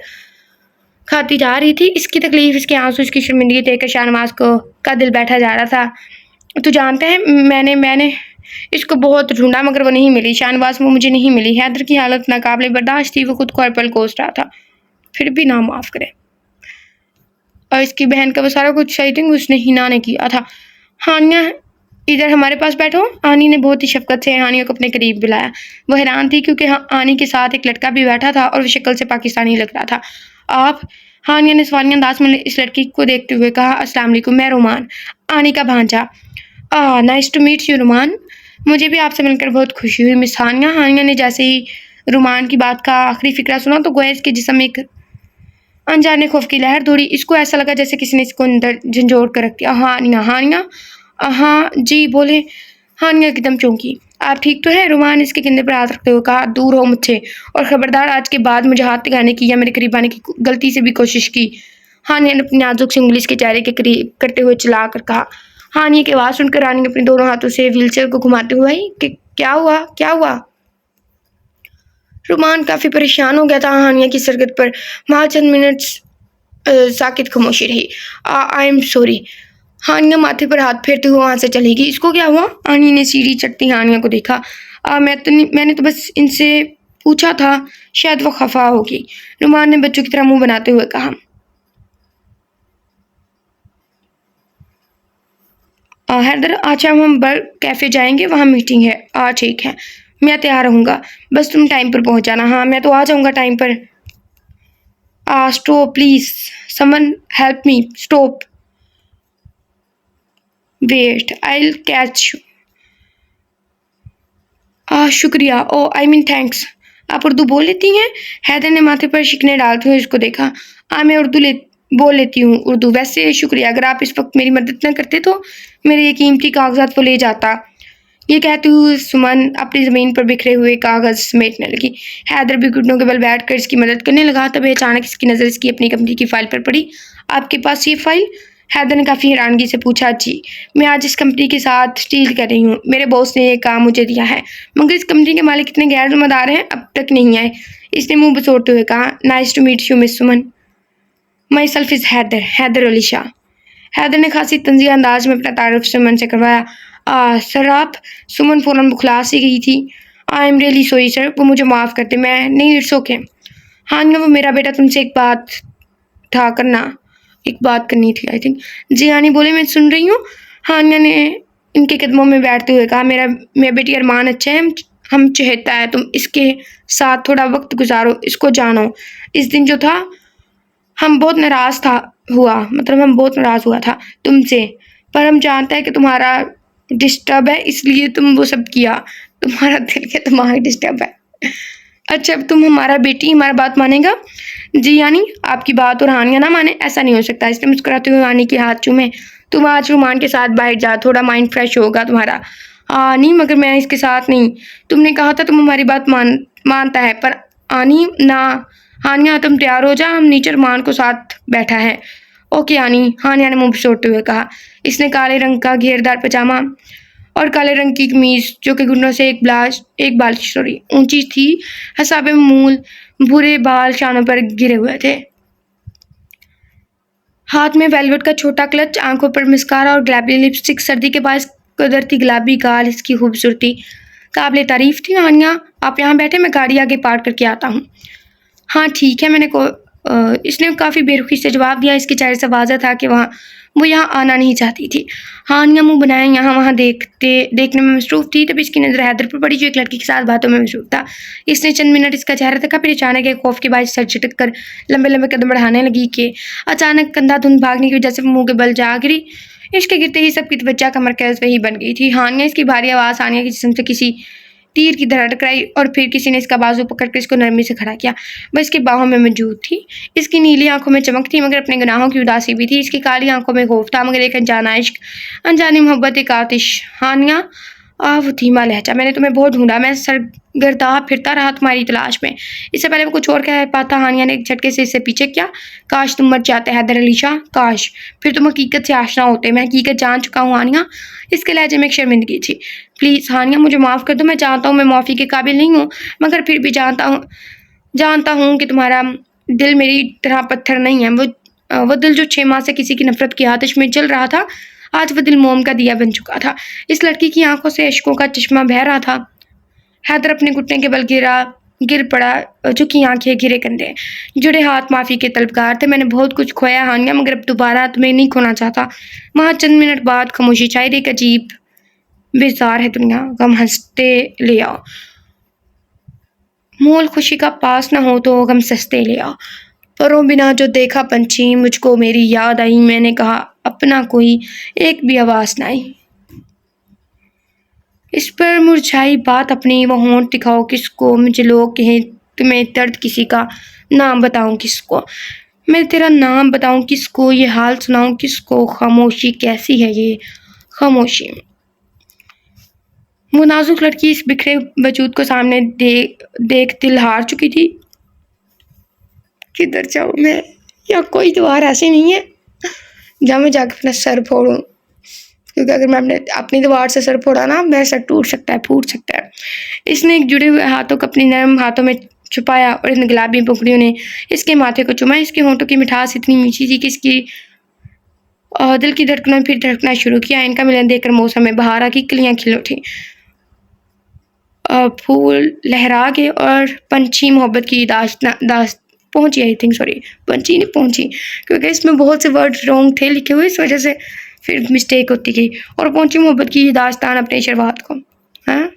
खाती जा रही थी। इसकी तकलीफ, इसके आंसू, इसकी शर्मिंदगी देखकर शाहनवाज का दिल बैठा जा रहा था। तो जानते हैं मैंने इसको बहुत ढूंढा मगर वो नहीं मिली। शाहनवाज वो मुझे नहीं मिली। हैदर की हालत नाकाबिले बर्दाश्त थी। वो खुद को हर पल कोस रहा था, फिर भी ना माफ़ करे। और इसकी बहन का वो सारा कुछ आई थिंक उसने हिना ने किया था। हानिया इधर हमारे पास बैठो। आनी ने बहुत ही शफकत से हानिया को अपने करीब बुलाया। वो हैरान थी क्योंकि आनी के साथ एक लड़का भी बैठा था और वो शक्ल से पाकिस्तानी लग रहा था। आप? हानिया ने सवालिया अंदाज में इस लड़की को देखते हुए कहा, अस्सलाम वालेकुम, मैं रोमान, आनी का भांजा। Nice to meet you Roman. मुझे भी आपसे मिलकर बहुत खुशी हुई मिस हानिया। हानिया ने जैसे ही रोमान की बात का आखिरी फिक्रा सुना तो गोया इसके जिस्म में एक अनजाने खौफ की लहर दौड़ी। इसको ऐसा लगा जैसे किसी ने इसको अंदर झंझोड़ कर रख दिया। हानिया हानिया हाँ जी बोले। हानिया एकदम चौंकी। आप ठीक तो हैं? रोमान इसके कंधे पर हाथ रखते हुए कहा, दूर हो मुझसे और खबरदार आज के बाद मुझे हाथ लगाने की या मेरे करीब आने की गलती से भी कोशिश की। हानिया ने अपनी नाजुक से उंगली इसके चेहरे के करीब करते हुए चला कर कहा। हानिया की आवाज़ सुनकर रानी अपने दोनों हाथों से व्हीलचेयर को घुमाते हुए आई कि क्या हुआ क्या हुआ? रोमान काफ़ी परेशान हो गया था हानिया की सरकत पर। वहाँ चंद मिनट्स साकित खामोशी रही। आई एम सॉरी। हानिया माथे पर हाथ फेरते हुए वहाँ से चली गई। इसको क्या हुआ? आनी ने सीढ़ी चढ़ती हानिया को देखा। मैंने तो बस इनसे पूछा था, शायद वो खफा होगी। रोमान ने बच्चों की तरह मुंह बनाते हुए कहा। हैदर आज हम बर्ग कैफ़े जाएंगे, वहाँ मीटिंग है। ठीक है, मैं तैयार रहूँगा, बस तुम टाइम पर पहुँच जाना। हाँ मैं तो आ जाऊँगा टाइम पर। Stop please, someone help me, stop, wait, I will catch you. शुक्रिया, ओ आई मीन थैंक्स। आप उर्दू बोल लेती हैं? हैदर ने माथे पर शिकने डालते हुए उसको देखा। मैं बोल लेती हूँ उर्दू। वैसे शुक्रिया, अगर आप इस वक्त मेरी मदद न करते तो मेरे ये कीमती कागजात वो ले जाता। ये कहती हुई सुमन अपनी ज़मीन पर बिखरे हुए कागज़ समेटने लगी। हैदर भी घुटनों के बल बैठ कर इसकी मदद करने लगा। तभी अचानक इसकी नज़र इसकी अपनी कंपनी की फ़ाइल पर पड़ी। आपके पास ये फ़ाइल? हैदर ने काफ़ी हैरानगी से पूछा। जी, मैं आज इस कंपनी के साथ डील कर रही हूँ। मेरे बॉस ने ये काम मुझे दिया है मगर इस कंपनी के मालिक इतने गैर जिम्मेदार हैं, अब तक नहीं आए। इसने मुँह बसोड़ते हुए कहा। Nice to meet you miss Suman, myself is Haider Ali Shah. Haider ने खासी तंज़िया अंदाज में अपना तारुफ सुमन से करवाया। सर आप? सुमन फ़ौरन बुखला सी गई थी। I am really sorry sir, वो मुझे माफ़ करते। मैं नहीं, इट्स ओके। हाँ वो मेरा बेटा तुमसे एक बात करनी थी आई थिंक। जी हानी बोले, मैं सुन रही हूँ। हानिया ने इनके कदमों में बैठते हुए कहा। मेरा बेटी अरमान अच्छा है, हम चाहता है तुम इसके साथ थोड़ा वक्त गुजारो, इसको जानो। इस दिन जो था हम बहुत नाराज़ हम बहुत नाराज़ हुआ था तुमसे, पर हम जानते हैं कि तुम्हारा डिस्टर्ब है इसलिए तुम वो सब किया। तुम्हारा दिल के दिमाग डिस्टर्ब है। अच्छा अब तुम हमारा बेटी हमारा बात मानेगा? जी यानी आपकी बात और हानिया ना माने, ऐसा नहीं हो सकता। इसने मुस्कुराते हुए हानी के हाथ चूमे। तुम आज रोमान के साथ बाहर जा, थोड़ा माइंड फ्रेश होगा तुम्हारा। आनी, मगर मैं इसके साथ नहीं। तुमने कहा था तुम हमारी बात मानता है, पर आनी ना। हानिया तुम तैयार हो जा, हम नीचे रुमान को साथ बैठा है। ओके आनी, हानिया ने मुंह फुसोड़ते हुए कहा। इसने काले रंग का घेरदार पजामा और काले रंग की कमीज जो कि घुटनों से एक बाल ऊंची थी, हसाबे मूल भूरे बाल शानों पर गिरे हुए थे। हाथ में वेलवेट का छोटा क्लच, आंखों पर मस्कारा और गुलाबी लिपस्टिक, सर्दी के बाद कुदरती गुलाबी गाल, इसकी खूबसूरती काबिले तारीफ थी। हानिया आप यहाँ बैठे, मैं गाड़ी आगे पार्क करके आता हूँ। हाँ ठीक है, इसने काफ़ी बेरुखी से जवाब दिया। इसके चेहरे से वाज़ह था कि वो यहाँ आना नहीं चाहती थी। हानिया मुंह बनाए यहाँ वहाँ देखने में मसरूफ़ थी। तब इसकी नज़र हैदर पर पड़ी जो एक लड़की के साथ बातों में मसरूफ़ था। इसने चंद मिनट इसका चेहरा देखा, फिर अचानक एक खौफ के बाद सर झटक कर लंबे लंबे कदम बढ़ाने लगी कि अचानक कंधा धुंध भागने की वजह से मुँह के बल जा गिरी। इसके गिरते ही सबकी तवज्जो का मरकज़ वही बन गई थी। हानिया इसकी भारी आवाज़ हानिया के जिस्म से किसी तीर की तरह टकराई और फिर किसी ने इसका बाजू पकड़कर इसको नरमी से खड़ा किया। वह इसकी बाहों में मौजूद थी। इसकी नीली आंखों में चमक थी, मगर अपने गुनाहों की उदासी भी थी। इसकी काली आंखों में खौफ था, मगर एक अनजाना इश्क, अनजानी मोहब्बत, एक आतिश। हानिया वो धीमा लहजा, मैंने तुम्हें बहुत ढूंढा, मैं सरगर्दा फिरता रहा तुम्हारी तलाश में। इससे पहले वो कुछ और कह पाता, हानिया ने एक झटके से इससे पीछे किया। काश तुम मर जाते हैदर अली शाह, काश, फिर तुम हकीकत से आशना होते। मैं हकीकत जान चुका हूँ हानिया। इसके लहजे में एक शर्मिंदगी थी। प्लीज़ हानिया मुझे माफ़ कर दो, मैं जानता हूँ मैं माफ़ी के काबिल नहीं हूँ, मगर फिर भी जानता हूँ कि तुम्हारा दिल मेरी तरह पत्थर नहीं है। वो दिल जो 6 माह से किसी की नफरत की आतिश में जल रहा था, आज वह दिल मोम का दिया बन चुका था। इस लड़की की आंखों से इश्कों का चश्मा बह रहा था। हैदर अपने घुटने के बल गिर पड़ा, झुकी आंखें, गिरे कंधे, जुड़े हाथ, माफ़ी के तलबगार थे। मैंने बहुत कुछ खोया हानिया, मगर अब दोबारा तुम्हें नहीं खोना चाहता। वहाँ चंद मिनट बाद खामोशी छाई रही। एक अजीब बेजार है दुनिया, गम हंसते ले आओ, मोल खुशी का पास ना हो तो गम सस्ते ले आओ। परों बिना जो देखा पंछी, मुझको मेरी याद आई, मैंने कहा अपना कोई एक भी आवाज़ ना आई। इस पर मुरझाई बात अपनी, वो होंठ दिखाओ किसको, मुझे लोग कहें तुम्हें दर्द किसी का, नाम बताऊं किसको, मैं तेरा नाम बताऊं किसको, ये हाल सुनाऊं किसको। खामोशी कैसी है ये खामोशी। वो नाजुक लड़की इस बिखरे वजूद को सामने देख दिल हार चुकी थी। किधर जाऊँ मैं, या कोई द्वार ऐसी नहीं है जहाँ मैं जाकर अपना सर फोड़ूं, क्योंकि अगर मैं अपनी दीवार से सर फोड़ा ना, मेरा सर टूट सकता है, फूट सकता है। इसने एक जुड़े हुए हाथों को अपनी नरम हाथों में छुपाया और इन गुलाबी पुकड़ियों ने इसके माथे को चुमा। इसके होंठों की मिठास इतनी मीठी थी कि इसकी दिल की धड़कनों फिर धड़कना शुरू किया। इनका मिलन देखकर मौसम में बहार की कलियां खिल उठी, फूल लहरा गए और पंछी मोहब्बत की दास्त पहुंची। आई थिंक सॉरी, पंछी नहीं पहुंची, क्योंकि इसमें बहुत से वर्ड रॉन्ग थे लिखे हुए, इस वजह से फिर मिस्टेक होती गई। और पहुंची मोहब्बत की दास्तान अपने शर्वात को। हाँ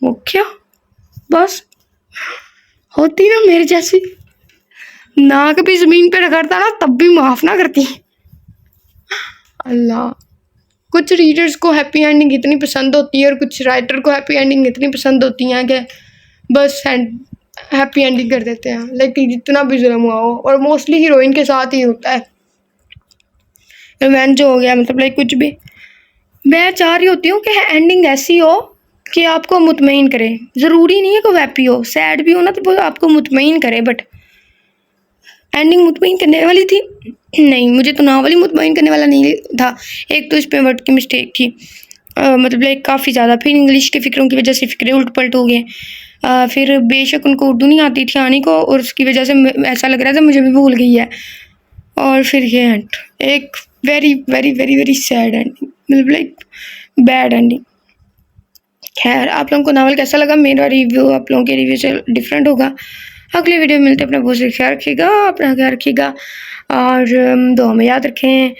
वो क्या, बस होती ना मेरे जैसी, ना कभी ज़मीन पे रगड़ता ना तब भी माफ़ ना करती। अल्लाह, कुछ रीडर्स को हैप्पी एंडिंग इतनी पसंद होती है और कुछ राइटर को हैप्पी एंडिंग इतनी पसंद होती हैं कि बस हैप्पी एंडिंग कर देते हैं, लेकिन जितना भी जुल्म हुआ हो, और मोस्टली हीरोइन के साथ ही होता है। रोमांस जो हो गया, मतलब लाइक कुछ भी, मैं चाह रही होती हूँ कि एंडिंग ऐसी हो कि आपको मुतमईन करे। ज़रूरी नहीं है कि हैप्पी हो, सैड भी हो ना तो वो आपको मुतमईन करे, बट एंडिंग मुतमईन करने वाली थी नहीं, मुझे तो नावल ही मुतमईन करने वाला नहीं था। एक तो इस पे वर्ड की मिस्टेक थी, मतलब लाइक काफ़ी ज़्यादा। फिर इंग्लिश के फ़िक्रों की वजह से फ़िक्रे उलट पलट हो गए। फिर बेशक उनको उर्दू नहीं आती थी आनी को, और उसकी वजह से ऐसा लग रहा था मुझे भी भूल गई है। और फिर ये एंड, एक very very very very sad ending, मतलब लाइक बैड एंडिंग। खैर, आप लोगों को नावल कैसा लगा, मेरा रिव्यू आप लोगों के रिव्यू से डिफरेंट होगा। अगले वीडियो में मिलते हैं। अपना बहुत ख्याल रखिएगा, अपना ख्याल रखिएगा और दुआ में याद रखें।